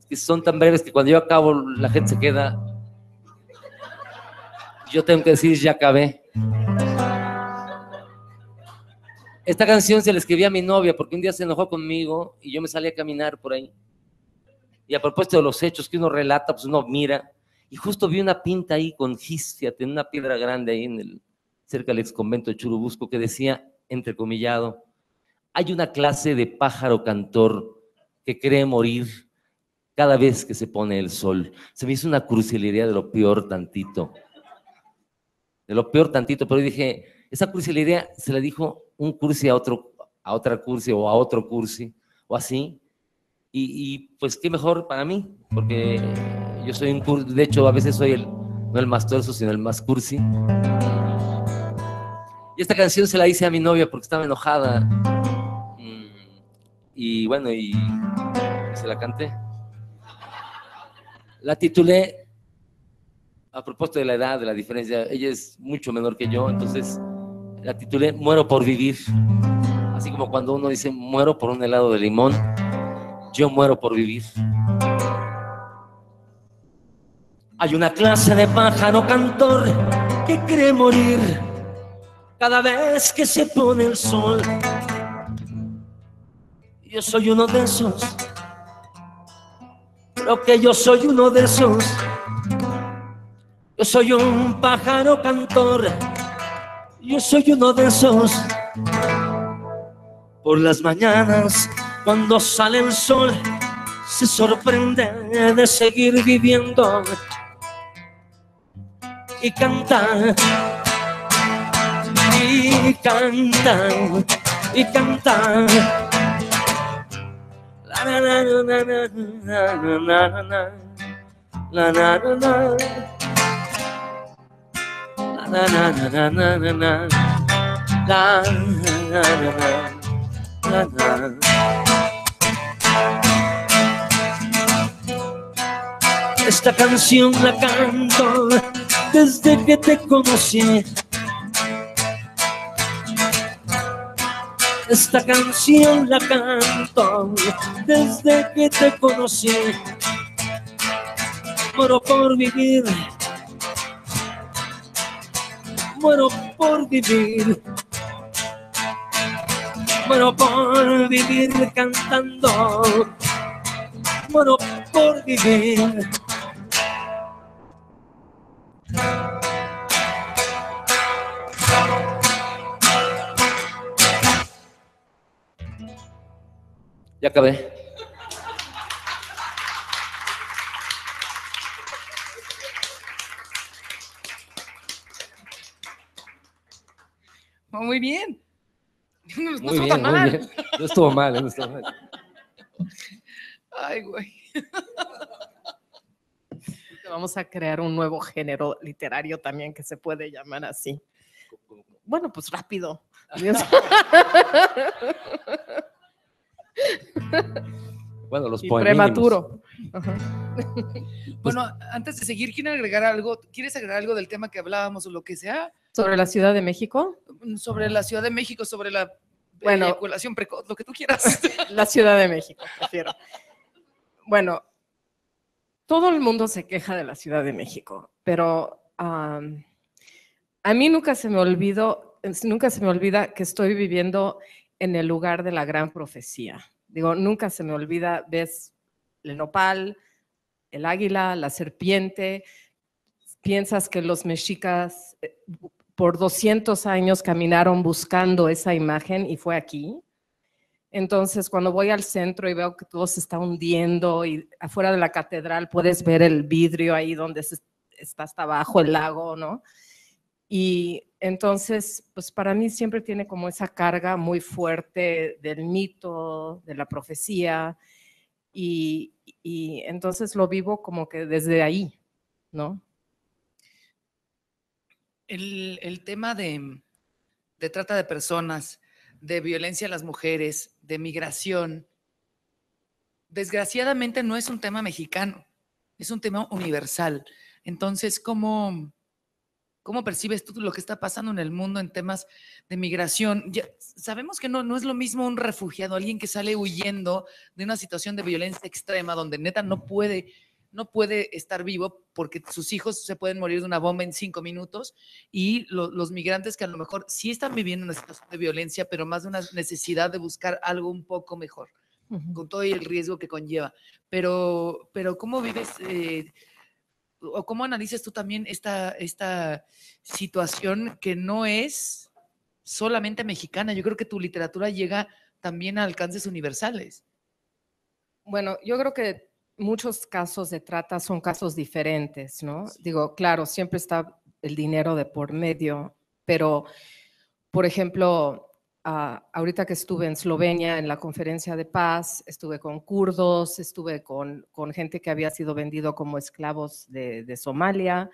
Es que son tan breves que cuando yo acabo la gente se queda. Yo tengo que decir, ya acabé. Esta canción se la escribí a mi novia porque un día se enojó conmigo y yo me salí a caminar por ahí. Y a propósito de los hechos que uno relata, pues uno mira. Y justo vi una pinta ahí con gis, fíjate, en una piedra grande ahí cerca del ex convento de Churubusco que decía, entrecomillado, hay una clase de pájaro cantor que cree morir cada vez que se pone el sol. Se me hizo una cursilería de lo peor tantito. Pero dije, esa cursilería se la dijo un cursi a otra cursi o a otro cursi, o así. Y pues qué mejor para mí, porque yo soy un cursi, de hecho a veces soy no el más torso, sino el más cursi. Y esta canción se la hice a mi novia porque estaba enojada. Y bueno, y se la canté. La titulé, a propósito de la edad, de la diferencia, ella es mucho menor que yo, entonces la titulé Muero por vivir. Así como cuando uno dice muero por un helado de limón, yo muero por vivir. Hay una clase de pájaro cantor que cree morir cada vez que se pone el sol. Yo soy uno de esos, creo que yo soy uno de esos. Yo soy un pájaro cantor, yo soy uno de esos. Por las mañanas, cuando sale el sol, se sorprende de seguir viviendo y canta, y canta, y canta. La na na na na na na na na, la na na na, la na na na na na na, la na na na na. Esta canción la canto desde que te conocí. Esta canción la canto desde que te conocí. Muero por vivir, muero por vivir, muero por vivir cantando, muero por vivir. Ya acabé. Oh, muy bien. No Muy estuvo bien, tan muy mal. bien. No estuvo mal, no estuvo mal. Ay, güey. Vamos a crear un nuevo género literario también que se puede llamar así. Bueno, pues rápido. Bueno, los Y poemínimos. prematuro. Ajá. Bueno, antes de seguir, ¿quieren agregar algo? ¿Quieres agregar algo del tema que hablábamos o lo que sea? ¿Sobre la Ciudad de México? Sobre la Ciudad de México, sobre la Bueno. eyaculación precoz, lo que tú quieras. La Ciudad de México, prefiero. Bueno, todo el mundo se queja de la Ciudad de México, pero a mí nunca se me olvida que estoy viviendo en el lugar de la gran profecía. Digo, nunca se me olvida, ves el nopal, el águila, la serpiente, piensas que los mexicas por 200 años caminaron buscando esa imagen y fue aquí. Entonces, cuando voy al centro y veo que todo se está hundiendo y afuera de la catedral puedes ver el vidrio ahí donde está hasta abajo el lago, ¿no? Y entonces, pues para mí siempre tiene como esa carga muy fuerte del mito, de la profecía, y entonces lo vivo como que desde ahí, ¿no? El tema de trata de personas, de violencia a las mujeres, de migración, desgraciadamente no es un tema mexicano, es un tema universal. Entonces, ¿cómo percibes tú lo que está pasando en el mundo en temas de migración? Ya sabemos que no es lo mismo un refugiado, alguien que sale huyendo de una situación de violencia extrema donde neta no puede estar vivo porque sus hijos se pueden morir de una bomba en 5 minutos, y los migrantes que a lo mejor sí están viviendo una situación de violencia, pero más de una necesidad de buscar algo un poco mejor, con todo el riesgo que conlleva. Pero ¿cómo vives o cómo analizas tú también esta situación que no es solamente mexicana? Yo creo que tu literatura llega también a alcances universales. Bueno, yo creo que muchos casos de trata son casos diferentes, ¿no? Sí. Digo, claro, siempre está el dinero de por medio, pero, por ejemplo, ahorita que estuve en Eslovenia en la conferencia de paz, estuve con kurdos, estuve con gente que había sido vendido como esclavos de Somalia.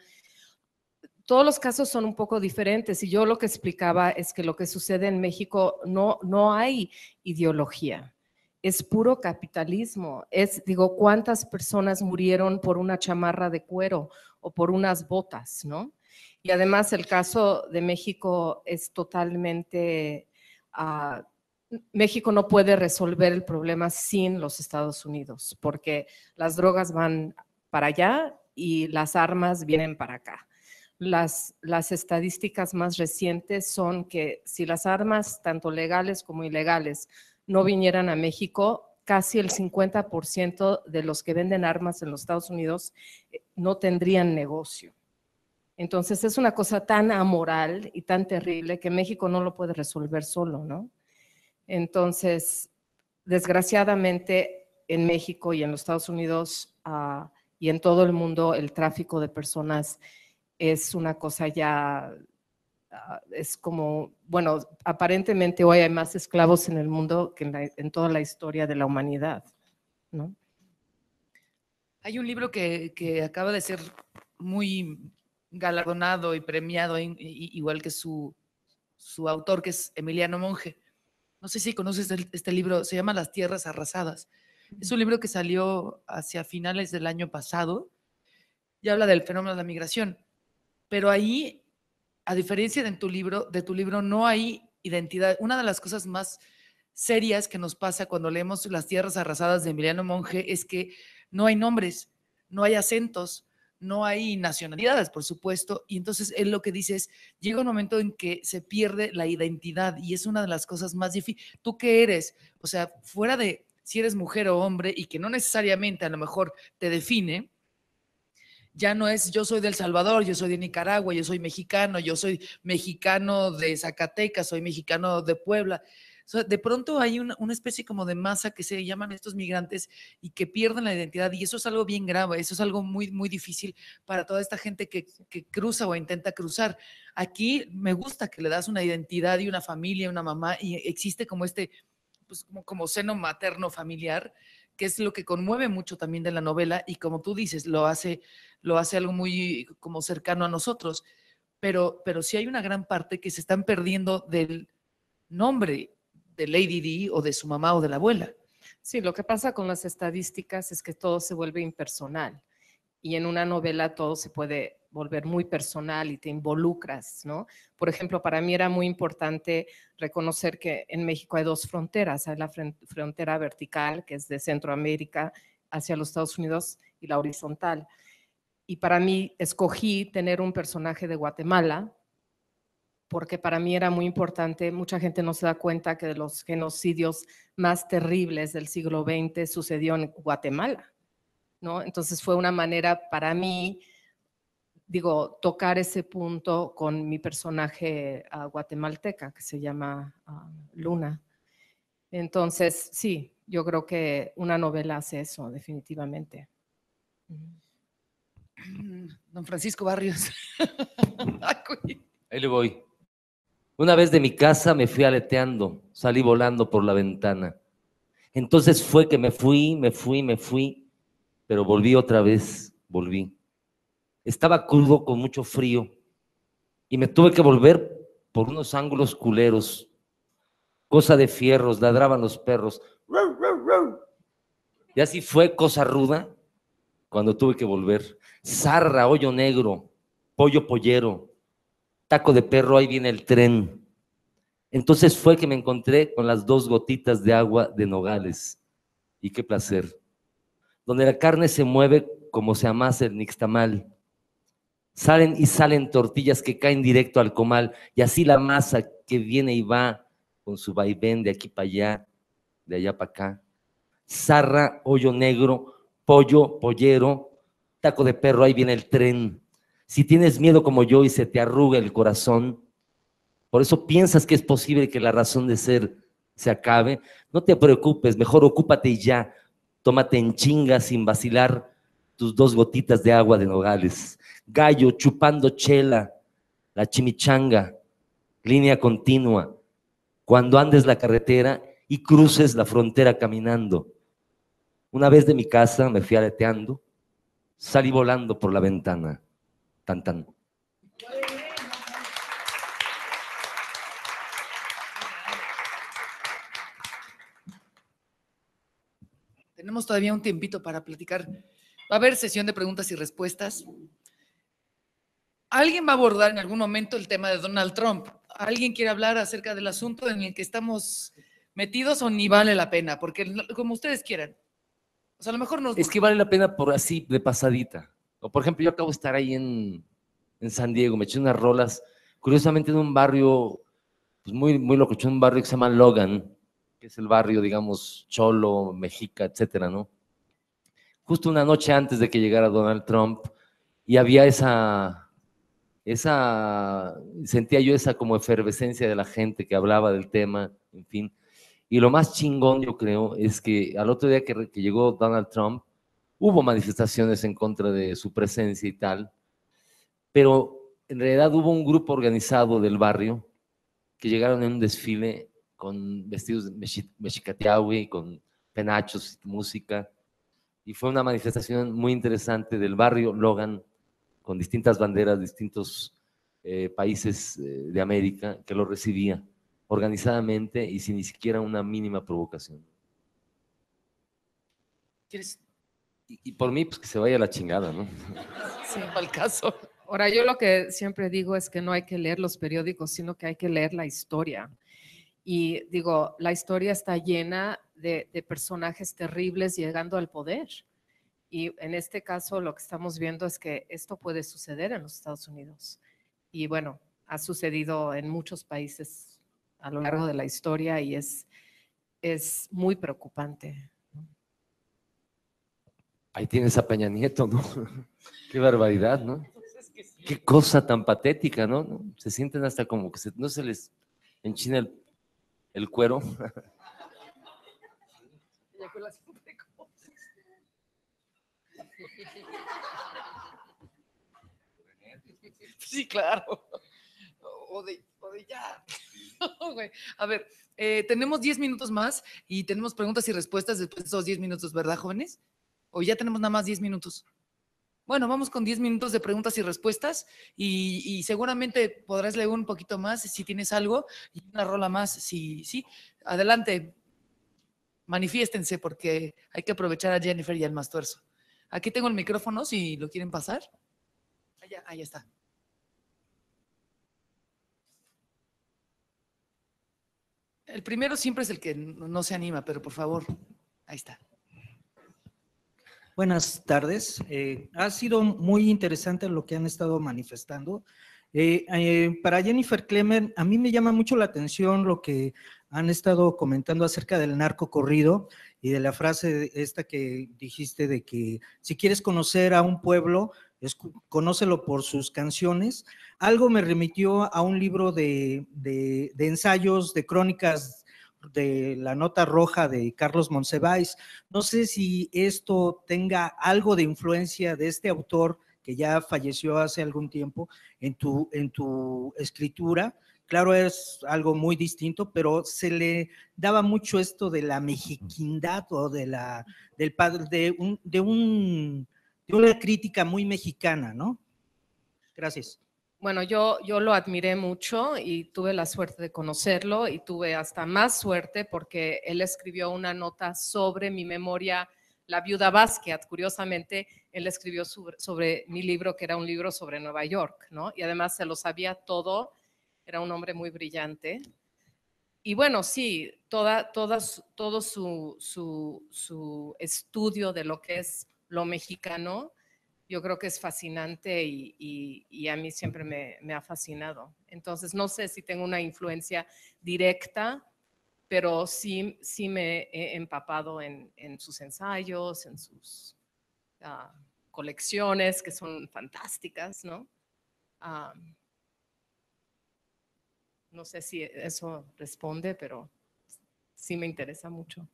Todos los casos son un poco diferentes y yo lo que explicaba es que lo que sucede en México no hay ideología. Es puro capitalismo. Digo, ¿cuántas personas murieron por una chamarra de cuero o por unas botas, no? Y además el caso de México es totalmente, México no puede resolver el problema sin los Estados Unidos, porque las drogas van para allá y las armas vienen para acá. Las estadísticas más recientes son que si las armas, tanto legales como ilegales, no vinieran a México, casi el 50% de los que venden armas en los Estados Unidos no tendrían negocio. Entonces es una cosa tan amoral y tan terrible que México no lo puede resolver solo, ¿no? Entonces, desgraciadamente, en México y en los Estados Unidos y en todo el mundo, el tráfico de personas es una cosa ya, es como, bueno, aparentemente hoy hay más esclavos en el mundo que en toda la historia de la humanidad, ¿no? Hay un libro que acaba de ser muy galardonado y premiado, igual que su autor, que es Emiliano Monge. No sé si conoces este libro, se llama Las Tierras Arrasadas. Es un libro que salió hacia finales del año pasado y habla del fenómeno de la migración. Pero ahí, a diferencia de tu libro, no hay identidad. Una de las cosas más serias que nos pasa cuando leemos Las Tierras Arrasadas de Emiliano Monge es que no hay nombres, no hay acentos, no hay nacionalidades, por supuesto, y entonces él lo que dice es, llega un momento en que se pierde la identidad y es una de las cosas más difíciles. ¿Tú qué eres? O sea, fuera de si eres mujer o hombre y que no necesariamente a lo mejor te define, ya no es yo soy del Salvador, yo soy de Nicaragua, yo soy mexicano de Zacatecas, soy mexicano de Puebla. O sea, de pronto hay una especie como de masa que se llaman estos migrantes y que pierden la identidad y eso es algo bien grave, eso es algo muy, muy difícil para toda esta gente que cruza o intenta cruzar. Aquí me gusta que le das una identidad y una familia, una mamá y existe como pues como seno materno familiar, que es lo que conmueve mucho también de la novela y como tú dices, lo hace algo muy como cercano a nosotros, pero sí hay una gran parte que se están perdiendo del nombre de Lady Di o de su mamá o de la abuela. Sí, lo que pasa con las estadísticas es que todo se vuelve impersonal y en una novela todo se puede volver muy personal y te involucras, ¿no? Por ejemplo, para mí era muy importante reconocer que en México hay dos fronteras, hay la frontera vertical, que es de Centroamérica hacia los Estados Unidos, y la horizontal. Y para mí escogí tener un personaje de Guatemala, porque para mí era muy importante, mucha gente no se da cuenta que de los genocidios más terribles del siglo XX sucedió en Guatemala, ¿no? Entonces fue una manera para mí, digo, tocar ese punto con mi personaje guatemalteca, que se llama Luna. Entonces, sí, yo creo que una novela hace eso, definitivamente. Don Francisco Barrios. Ahí le voy. Una vez de mi casa me fui aleteando, salí volando por la ventana. Entonces fue que me fui, pero volví otra vez, volví. Estaba crudo con mucho frío y me tuve que volver por unos ángulos culeros. Cosa de fierros, ladraban los perros. Y así fue cosa ruda cuando tuve que volver. Zarra, hoyo negro, pollo pollero, taco de perro, ahí viene el tren. Entonces fue que me encontré con las 2 gotitas de agua de Nogales. Y qué placer. Donde la carne se mueve como se amasa el nixtamal. Salen y salen tortillas que caen directo al comal. Y así la masa que viene y va con su vaivén de aquí para allá, de allá para acá. Zarra, hoyo negro, pollo, pollero, taco de perro, ahí viene el tren. Si tienes miedo como yo y se te arruga el corazón, por eso piensas que es posible que la razón de ser se acabe, no te preocupes, mejor ocúpate y ya, tómate en chinga sin vacilar tus 2 gotitas de agua de Nogales. Gallo chupando chela, la chimichanga, línea continua, cuando andes la carretera y cruces la frontera caminando. Una vez de mi casa me fui aleteando, salí volando por la ventana. Tan, tan. Tenemos todavía un tiempito para platicar. Va a haber sesión de preguntas y respuestas. ¿Alguien va a abordar en algún momento el tema de Donald Trump? ¿Alguien quiere hablar acerca del asunto en el que estamos metidos o ni vale la pena, porque como ustedes quieran. O sea, a lo mejor nos... Es que vale la pena por así, de pasadita. O por ejemplo, yo acabo de estar ahí en San Diego, me eché unas rolas, curiosamente en un barrio, pues muy, muy locochón, un barrio que se llama Logan, que es el barrio, digamos, cholo, mexica, etcétera, ¿no? Justo una noche antes de que llegara Donald Trump, y había sentía yo esa como efervescencia de la gente que hablaba del tema, en fin. Y lo más chingón, yo creo, es que al otro día que llegó Donald Trump, hubo manifestaciones en contra de su presencia y tal, pero en realidad hubo un grupo organizado del barrio que llegaron en un desfile con vestidos de mexicateahui, con penachos, música, y fue una manifestación muy interesante del barrio Logan, con distintas banderas, distintos países de América, que lo recibía organizadamente y sin ni siquiera una mínima provocación. ¿Quieres? Y por mí, pues que se vaya a la chingada, ¿no? Sí, al caso. Ahora, yo lo que siempre digo es que no hay que leer los periódicos, sino que hay que leer la historia. Y digo, la historia está llena de personajes terribles llegando al poder. Y en este caso lo que estamos viendo es que esto puede suceder en los Estados Unidos. Y bueno, ha sucedido en muchos países a lo largo de la historia y es muy preocupante. Ahí tienes a Peña Nieto, ¿no? Qué barbaridad, ¿no? Qué cosa tan patética, ¿no? Se sienten hasta como que no se les enchina el cuero. Sí, claro. O de ya. A ver, tenemos 10 minutos más y tenemos preguntas y respuestas después de esos 10 minutos, ¿verdad, jóvenes? ¿O ya tenemos nada más 10 minutos? Bueno, vamos con 10 minutos de preguntas y respuestas y seguramente podrás leer un poquito más si tienes algo y una rola más. Sí, adelante, manifiéstense porque hay que aprovechar a Jennifer y al Mastuerzo. Aquí tengo el micrófono si lo quieren pasar. Allá está. El primero siempre es el que no se anima, pero por favor, ahí está. Buenas tardes. Ha sido muy interesante lo que han estado manifestando. Para Jennifer Klemmer, a mí me llama mucho la atención lo que han estado comentando acerca del narco corrido y de la frase esta que dijiste de que si quieres conocer a un pueblo, conócelo por sus canciones. Algo me remitió a un libro de ensayos, de crónicas de La Nota Roja de Carlos Monsiváis. No sé si esto tenga algo de influencia de este autor que ya falleció hace algún tiempo en tu escritura. Claro, es algo muy distinto, pero se le daba mucho esto de la mexiquindad o de una crítica muy mexicana, ¿no? Gracias. Bueno, yo lo admiré mucho y tuve la suerte de conocerlo y tuve hasta más suerte porque él escribió una nota sobre mi memoria, La Viuda Basquiat. Curiosamente, él escribió sobre mi libro, que era un libro sobre Nueva York, ¿no? Y además se lo sabía todo, era un hombre muy brillante. Y bueno, sí, todo su estudio de lo que es lo mexicano, yo creo que es fascinante y a mí siempre me ha fascinado. Entonces, no sé si tengo una influencia directa, pero sí me he empapado en sus ensayos, en sus colecciones, que son fantásticas, ¿no? No sé si eso responde, pero sí me interesa mucho.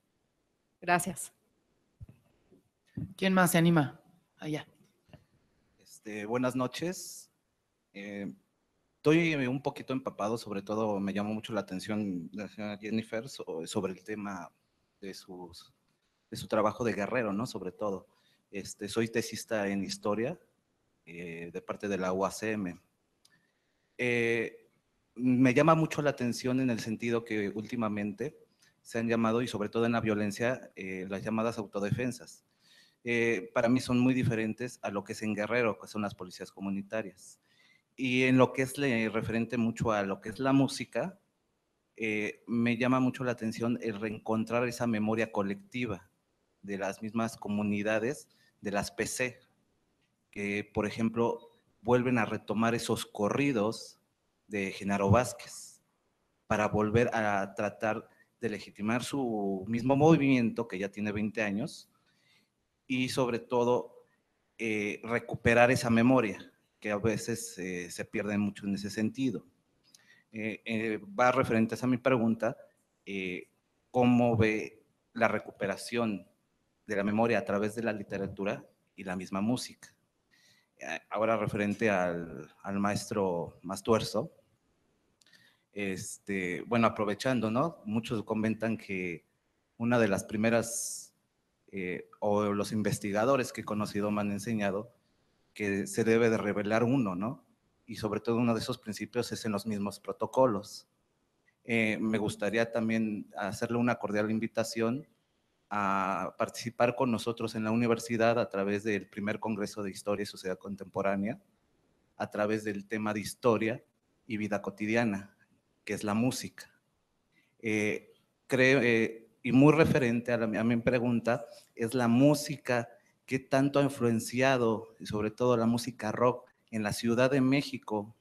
Gracias. ¿Quién más se anima? Allá. Buenas noches. Estoy un poquito empapado, sobre todo me llamó mucho la atención de la señora Jennifer sobre el tema de su trabajo de guerrero, ¿no? Sobre todo. Soy tesista en historia de parte de la UACM. Me llama mucho la atención en el sentido que últimamente se han llamado, y sobre todo en la violencia, las llamadas autodefensas. Para mí son muy diferentes a lo que es en Guerrero, que son las policías comunitarias. Y en lo que es referente mucho a lo que es la música, me llama mucho la atención el reencontrar esa memoria colectiva de las mismas comunidades de las PC, que por ejemplo vuelven a retomar esos corridos de Genaro Vázquez para volver a tratar de legitimar su mismo movimiento que ya tiene 20 años y sobre todo recuperar esa memoria que a veces se pierde mucho en ese sentido. Va referente a mi pregunta, ¿cómo ve la recuperación de la memoria a través de la literatura y la misma música? Ahora referente al maestro Mastuerzo, bueno, aprovechando, ¿no? Muchos comentan que una de las primeras, o los investigadores que he conocido me han enseñado que se debe de revelar uno, ¿no? Y sobre todo uno de esos principios es en los mismos protocolos. Me gustaría también hacerle una cordial invitación a participar con nosotros en la universidad a través del primer Congreso de Historia y Sociedad Contemporánea, a través del tema de historia y vida cotidiana, que es la música. Creo, y muy referente a mi pregunta, es la música que tanto ha influenciado, y sobre todo la música rock, en la Ciudad de México,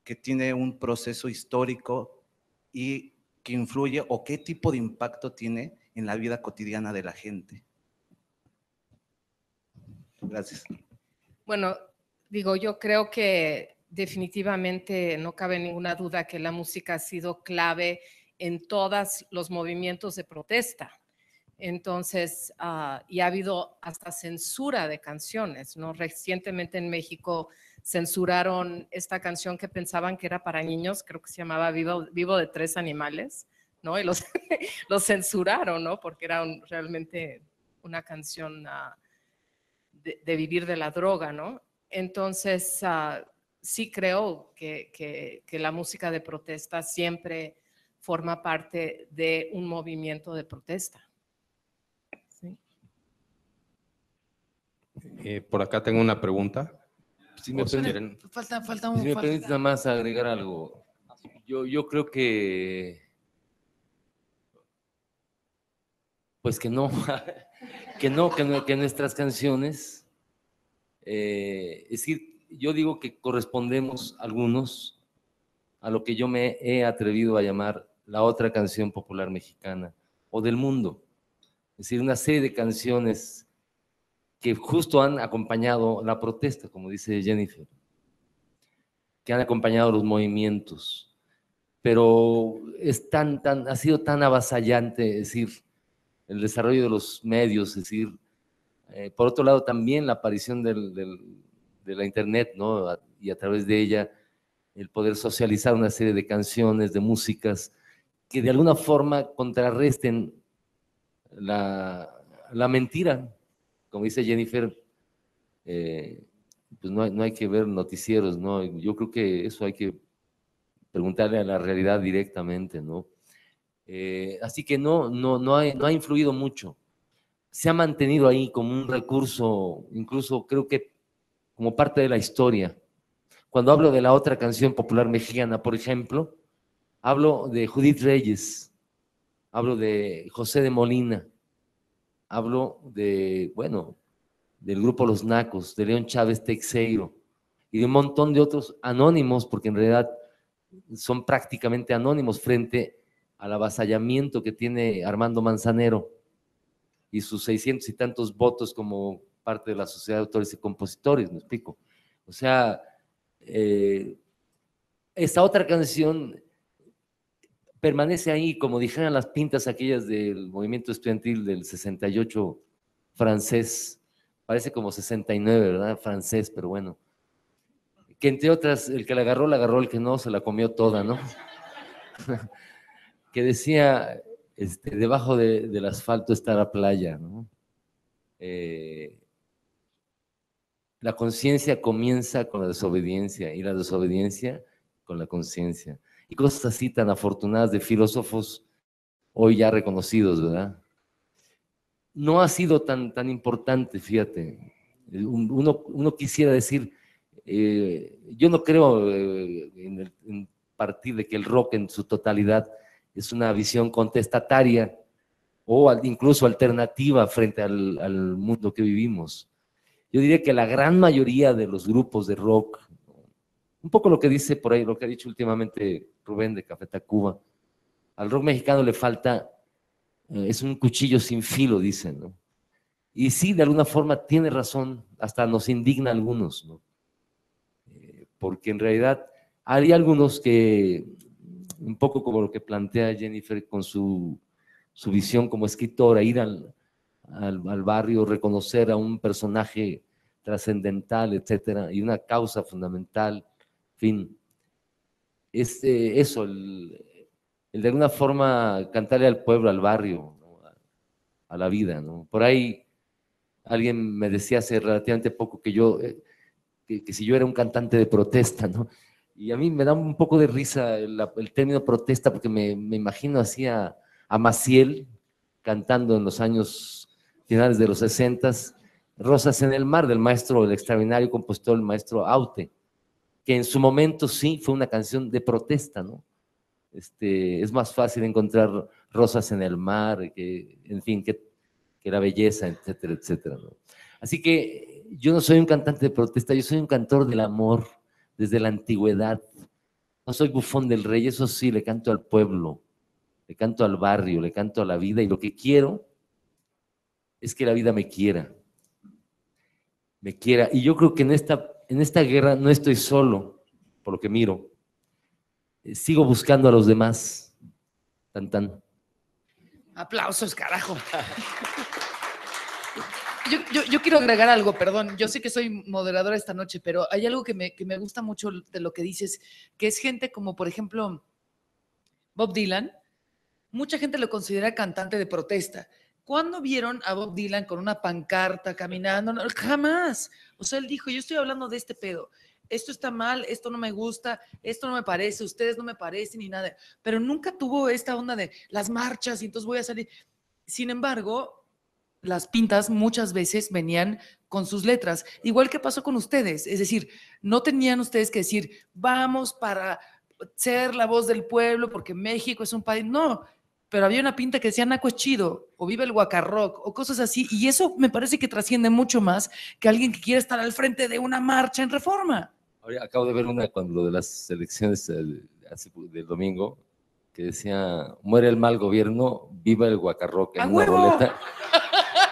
que tiene un proceso histórico y que influye, o qué tipo de impacto tiene en la vida cotidiana de la gente. Gracias. Bueno, digo, yo creo que definitivamente no cabe ninguna duda que la música ha sido clave en todos los movimientos de protesta. Entonces, y ha habido hasta censura de canciones, ¿no? Recientemente en México censuraron esta canción que pensaban que era para niños, creo que se llamaba Vivo de Tres Animales, ¿no? Y los censuraron, ¿no? Porque era realmente una canción de vivir de la droga, ¿no? Entonces, sí creo que la música de protesta siempre forma parte de un movimiento de protesta. Sí. Por acá tengo una pregunta. Si me permiten, Falta si me permite nada más agregar algo. Yo creo que pues que no, que nuestras canciones, es decir, yo digo que correspondemos algunos a lo que yo me he atrevido a llamar la otra canción popular mexicana o del mundo. Es decir, una serie de canciones que justo han acompañado la protesta, como dice Jennifer, que han acompañado los movimientos, pero ha sido tan avasallante, es decir, el desarrollo de los medios, es decir, por otro lado también la aparición de la internet, ¿no? Y a través de ella el poder socializar una serie de canciones, de músicas, que de alguna forma contrarresten la mentira. Como dice Jennifer, pues no hay que ver noticieros, ¿no? Yo creo que eso hay que preguntarle a la realidad directamente, ¿no? Así que no ha influido mucho. Se ha mantenido ahí como un recurso, incluso creo que como parte de la historia. Cuando hablo de la otra canción popular mexicana, por ejemplo, hablo de Judith Reyes, hablo de José de Molina, hablo bueno, del grupo Los Nacos, de León Chávez Teixeiro y de un montón de otros anónimos, porque en realidad son prácticamente anónimos frente al avasallamiento que tiene Armando Manzanero y sus 600 y tantos votos como parte de la Sociedad de Autores y Compositores, ¿me explico? O sea, esta otra canción permanece ahí, como dijeran las pintas aquellas del movimiento estudiantil del 68 francés, parece como 69, ¿verdad? Francés, pero bueno. Que entre otras, el que la agarró, el que no, se la comió toda, ¿no? Que decía, debajo del asfalto está la playa, ¿no? La conciencia comienza con la desobediencia y la desobediencia con la conciencia. Y cosas así tan afortunadas de filósofos hoy ya reconocidos, ¿verdad? No ha sido tan importante, fíjate. Uno quisiera decir, yo no creo en partir de que el rock en su totalidad es una visión contestataria o incluso alternativa frente al mundo que vivimos. Yo diría que la gran mayoría de los grupos de rock, un poco lo que dice por ahí, lo que ha dicho últimamente Rubén de Café Tacuba, al rock mexicano le falta, es un cuchillo sin filo, dicen, ¿no? Y sí, de alguna forma tiene razón, hasta nos indigna a algunos, ¿no? Porque en realidad hay algunos que, un poco como lo que plantea Jennifer con su visión como escritora, ir al barrio, reconocer a un personaje trascendental, etcétera, y una causa fundamental, en fin, es eso, el de alguna forma cantarle al pueblo, al barrio, ¿no? A la vida, ¿no? Por ahí alguien me decía hace relativamente poco que yo, que si yo era un cantante de protesta, ¿no? Y a mí me da un poco de risa el término protesta, porque me imagino así a Maciel cantando en los años finales de los 60s, Rosas en el mar, del maestro, el extraordinario compositor, el maestro Aute, que en su momento sí fue una canción de protesta, ¿no? Es más fácil encontrar rosas en el mar, que, en fin, que la belleza, etcétera, etcétera, ¿no? Así que yo no soy un cantante de protesta, yo soy un cantor del amor desde la antigüedad. No soy bufón del rey, eso sí, le canto al pueblo, le canto al barrio, le canto a la vida, y lo que quiero es que la vida me quiera. Y yo creo que en esta guerra no estoy solo, por lo que miro. Sigo buscando a los demás. Tan, tan. Aplausos, carajo. Yo quiero agregar algo, perdón. Yo sé que soy moderadora esta noche, pero hay algo que me gusta mucho de lo que dices, que es gente como, por ejemplo, Bob Dylan. Mucha gente lo considera cantante de protesta. ¿Cuándo vieron a Bob Dylan con una pancarta caminando? No, jamás. O sea, él dijo, yo estoy hablando de este pedo. Esto está mal, esto no me gusta, esto no me parece, ustedes no me parecen ni nada. Pero nunca tuvo esta onda de las marchas y entonces voy a salir. Sin embargo, las pintas muchas veces venían con sus letras, igual que pasó con ustedes. Es decir, no tenían ustedes que decir, vamos para ser la voz del pueblo porque México es un país. No, pero había una pinta que decía Naco es chido, o vive el Guacarroc, o cosas así, y eso me parece que trasciende mucho más que alguien que quiera estar al frente de una marcha en Reforma. Ahora, acabo de ver una cuando lo de las elecciones del domingo, que decía, muere el mal gobierno, viva el Guacarroc, en una roleta.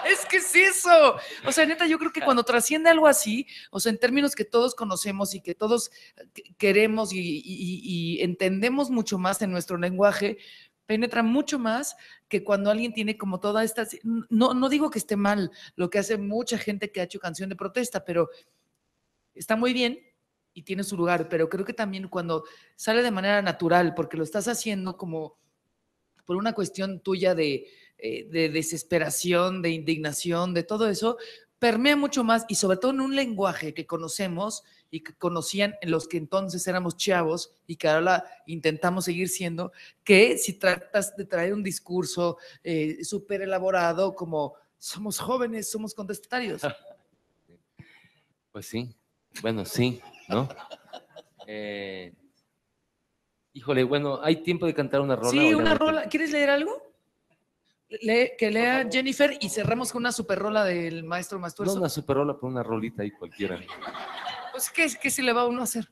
Es que es eso. O sea, neta, yo creo que cuando trasciende algo así, o sea, en términos que todos conocemos y que todos queremos y entendemos mucho más en nuestro lenguaje, penetra mucho más que cuando alguien tiene como toda esta... No digo que esté mal lo que hace mucha gente que ha hecho canción de protesta, pero está muy bien y tiene su lugar, pero creo que también cuando sale de manera natural, porque lo estás haciendo como por una cuestión tuya de desesperación, de indignación, de todo eso, permea mucho más y sobre todo en un lenguaje que conocemos y que conocían en los que entonces éramos chavos y que ahora intentamos seguir siendo, que si tratas de traer un discurso súper elaborado como somos jóvenes, somos contestatarios. Pues sí, bueno, sí, ¿no? Híjole, bueno, ¿hay tiempo de cantar una rola? Sí, una rola. ¿Quieres leer algo? Que lea Jennifer y cerramos con una super rola del maestro Mastuerzo. No una super rola, pero una rolita ahí cualquiera. Pues, ¿qué se le va a uno a hacer?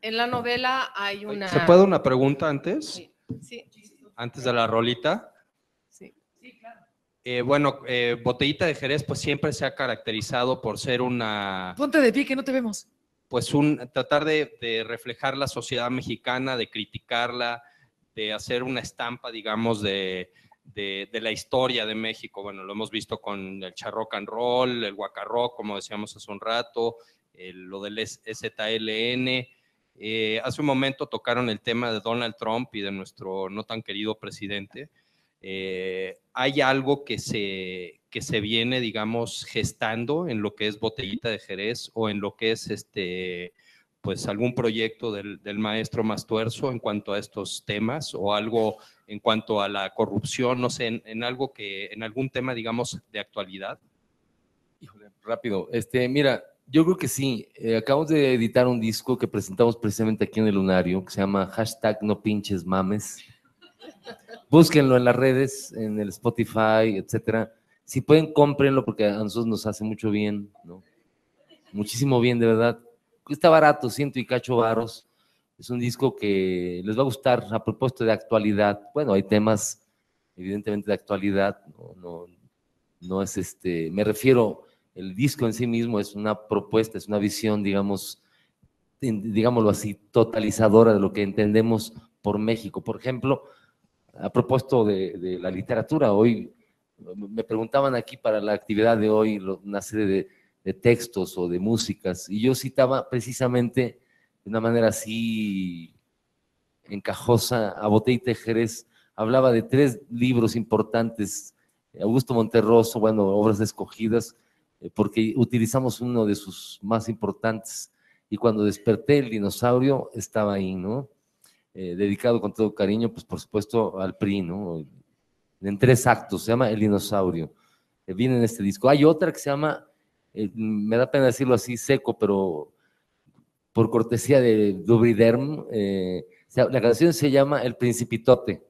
En la novela hay una... ¿Se puede una pregunta antes? Sí, sí. Antes de la rolita. Sí. Bueno, Botellita de Jerez pues siempre se ha caracterizado por ser una... Ponte de pie que no te vemos. Pues tratar de reflejar la sociedad mexicana, de criticarla, de hacer una estampa, digamos, de la historia de México. Bueno, lo hemos visto con el charrock and roll, el guacarrock, como decíamos hace un rato, lo del ZLN. Hace un momento tocaron el tema de Donald Trump y de nuestro no tan querido presidente. Hay algo que se viene, digamos, gestando en lo que es Botellita de Jerez o en lo que es pues algún proyecto del maestro Mastuerzo en cuanto a estos temas o algo en cuanto a la corrupción, no sé, en algún tema, digamos, de actualidad. Híjole, rápido. Mira, Yo creo que sí. Acabamos de editar un disco que presentamos precisamente aquí en el Lunario, que se llama #NoPinchesMames. Búsquenlo en las redes, en el Spotify, etcétera. Si pueden, cómprenlo porque a nosotros nos hace mucho bien, ¿no? Muchísimo bien, de verdad. Está barato, 100 y cacho varos. Es un disco que les va a gustar a propósito de actualidad. Bueno, hay temas evidentemente de actualidad, no es me refiero, el disco en sí mismo es una propuesta, es una visión, digamos, digámoslo así, totalizadora de lo que entendemos por México. Por ejemplo, a propósito de la literatura, hoy me preguntaban aquí para la actividad de hoy una serie de textos o de músicas, y yo citaba precisamente de una manera así encajosa a Botella Jerez. Hablaba de 3 libros importantes, Augusto Monterroso, bueno, obras escogidas, porque utilizamos uno de sus más importantes, y cuando desperté el dinosaurio estaba ahí, ¿no? Dedicado con todo cariño, pues por supuesto al PRI, ¿no? En 3 actos, se llama El dinosaurio, viene en este disco. Hay otra que se llama, me da pena decirlo así seco, pero por cortesía de Dubriderm, la canción se llama El Principitote,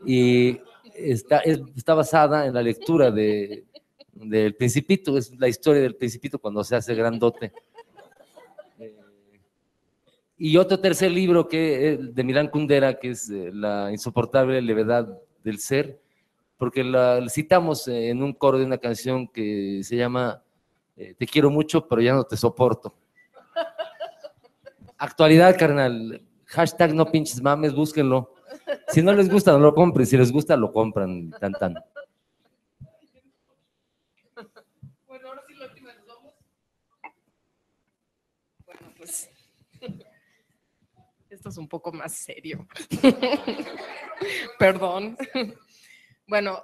y está basada en la lectura del Principito. Es la historia del Principito cuando se hace grandote. Y otro tercer libro de Milán Kundera, que es La insoportable levedad del ser, porque la citamos en un coro de una canción que se llama Te quiero mucho, pero ya no te soporto. Actualidad, carnal. #NoPinchesMames, búsquenlo. Si no les gusta, no lo compren. Si les gusta, lo compran. Tan, tan. Bueno, ahora sí lo último nos vamos. Bueno, pues esto es un poco más serio. Perdón. Bueno,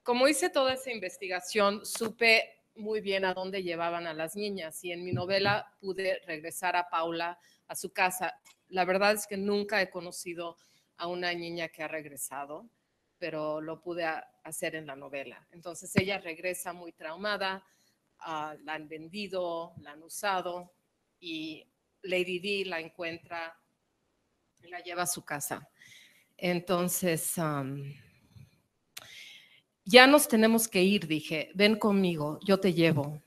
como hice toda esa investigación, supe muy bien a dónde llevaban a las niñas, y en mi novela pude regresar a Paula a su casa. La verdad es que nunca he conocido a una niña que ha regresado, pero lo pude hacer en la novela. Entonces ella regresa muy traumada, la han vendido, la han usado, y Lady Di la encuentra y la lleva a su casa. Entonces, ya nos tenemos que ir, dije, ven conmigo, yo te llevo.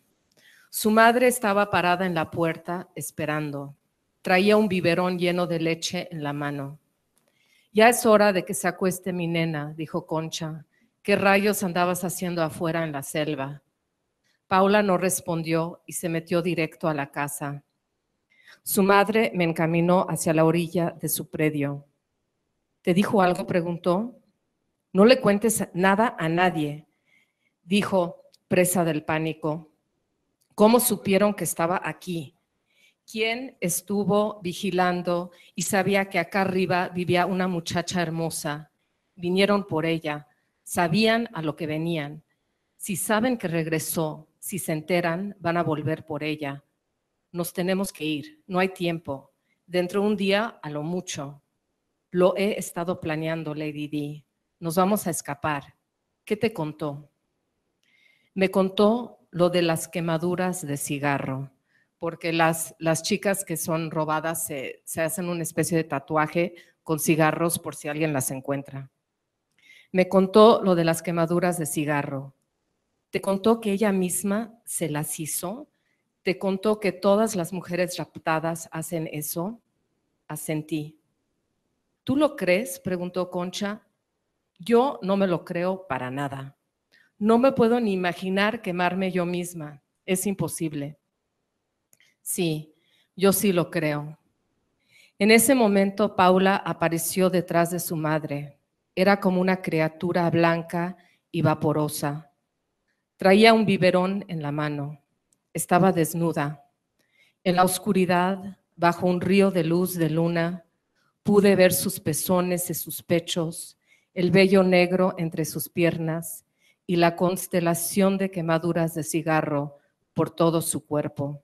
Su madre estaba parada en la puerta esperando. Traía un biberón lleno de leche en la mano. Ya es hora de que se acueste mi nena, dijo Concha. ¿Qué rayos andabas haciendo afuera en la selva? Paula no respondió y se metió directo a la casa. Su madre me encaminó hacia la orilla de su predio. ¿Te dijo algo?, preguntó. No le cuentes nada a nadie, dijo, presa del pánico. ¿Cómo supieron que estaba aquí? ¿Quién estuvo vigilando y sabía que acá arriba vivía una muchacha hermosa? Vinieron por ella, sabían a lo que venían. Si saben que regresó, si se enteran, van a volver por ella. Nos tenemos que ir, no hay tiempo. Dentro de un día, a lo mucho. Lo he estado planeando, Lady Di. Nos vamos a escapar. ¿Qué te contó? Me contó lo de las quemaduras de cigarro, porque las chicas que son robadas se hacen una especie de tatuaje con cigarros por si alguien las encuentra. Me contó lo de las quemaduras de cigarro. ¿Te contó que ella misma se las hizo? ¿Te contó que todas las mujeres raptadas hacen eso? Asentí. ¿Tú lo crees?, preguntó Concha. Yo no me lo creo para nada. No me puedo ni imaginar quemarme yo misma. Es imposible. Sí, yo sí lo creo. En ese momento, Paula apareció detrás de su madre. Era como una criatura blanca y vaporosa. Traía un biberón en la mano. Estaba desnuda. En la oscuridad, bajo un río de luz de luna, pude ver sus pezones y sus pechos, el vello negro entre sus piernas y la constelación de quemaduras de cigarro por todo su cuerpo.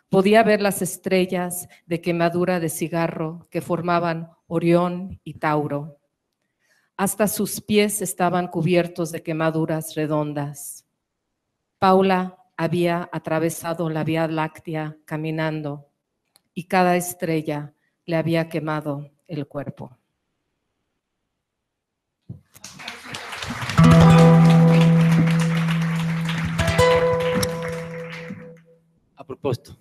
Podía ver las estrellas de quemadura de cigarro que formaban Orión y Tauro. Hasta sus pies estaban cubiertos de quemaduras redondas. Paula, había atravesado la Vía Láctea caminando y cada estrella le había quemado el cuerpo. A propósito,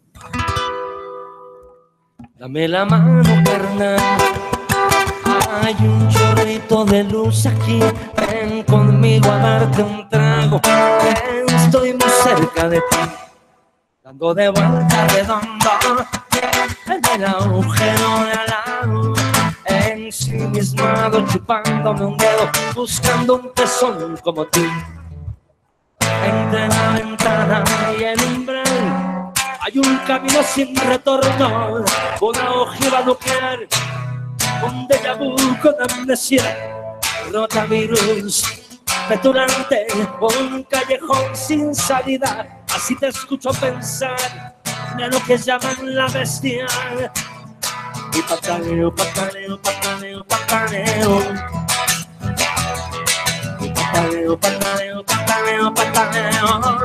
dame la mano, carnal. Hay un chorrito de luz aquí. Ven conmigo a darte un trago. Estoy muy cerca de ti, dando de vuelta redondo en el agujero de al lado, ensimismado, chupándome un dedo, buscando un pezón como tú. Entre la ventana y el umbral hay un camino sin retorno, una ojiva nuclear, un déjà vu con amnesia, rotavirus petulante, un callejón sin salida. Así te escucho pensar de lo que llaman la bestia. Y pataleo, pataleo, pataleo, pataleo. Y pataleo, pataleo, pataleo, pataleo.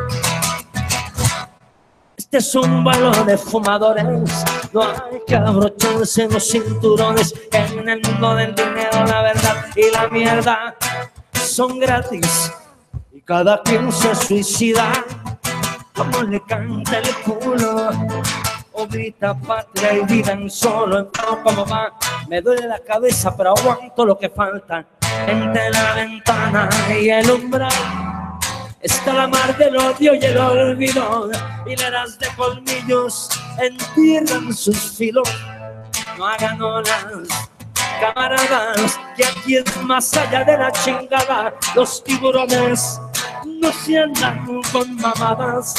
Este es un vuelo de fumadores, no hay que abrocharse los cinturones. En el mundo del dinero la verdad y la mierda son gratis y cada quien se suicida como le canta el culo o grita patria y vida en solo. En todo como va, me duele la cabeza pero aguanto lo que falta. Entre la ventana y el umbral está la mar del odio y el olvido, hileras de colmillos entierran sus filos. No hagan olas, camaradas, que aquí es más allá de la chingada. Los tiburones no se andan con mamadas.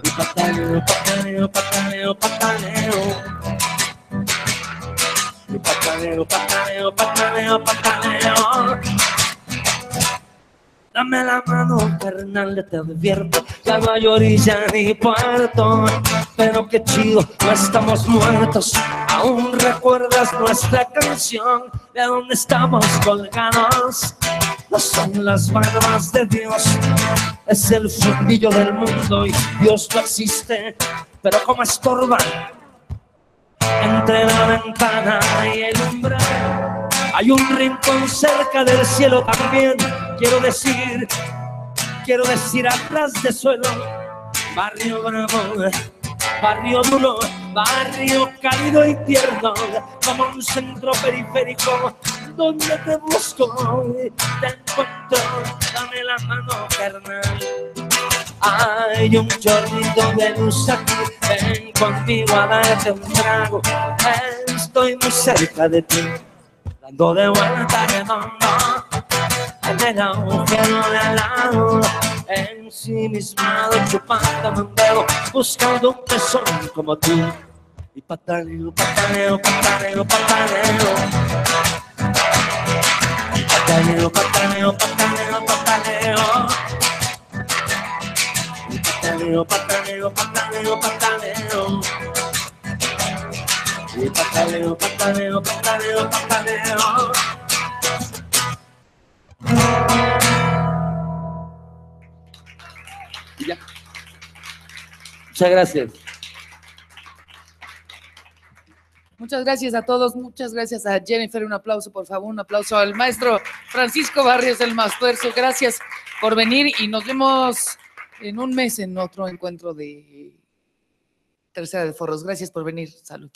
Y pataleo, pataleo, pataleo, pataleo. Y pataleo, pataleo, pataleo, pataleo. Dame la mano, carnal, te advierto, ya no hay orilla ni puerto, pero qué chido, no estamos muertos. Aún recuerdas nuestra canción, de dónde estamos colgados. No son las barbas de Dios, es el fundillo del mundo y Dios no existe, pero como estorba entre la ventana y el umbral. Hay un rincón cerca del cielo también, quiero decir a ras de suelo. Barrio bravo, barrio duro, barrio cálido y tierno, como un centro periférico donde te busco y te encuentro. Dame la mano, carnal. Hay un chorrito de luz aquí, ven conmigo a darte un trago. Estoy muy cerca de ti, dando de vuelta redondo en el agujero de al lado, ensimismado, chupándome un dedo, buscando un pezón como tú. Y pataleo, pataleo, pataleo, pataleo. Pataleo, pataleo, pataleo, pataleo. Y pataleo, pataleo, pataleo, pataleo. Y pataleo, pataleo, pataleo, pataleo. Ya. Muchas gracias. Muchas gracias a todos, muchas gracias a Jennifer, un aplauso por favor, un aplauso al maestro Francisco Barrios, el Mastuerzo, gracias por venir y nos vemos en un mes en otro encuentro de Tercera de Foros. Gracias por venir, salud.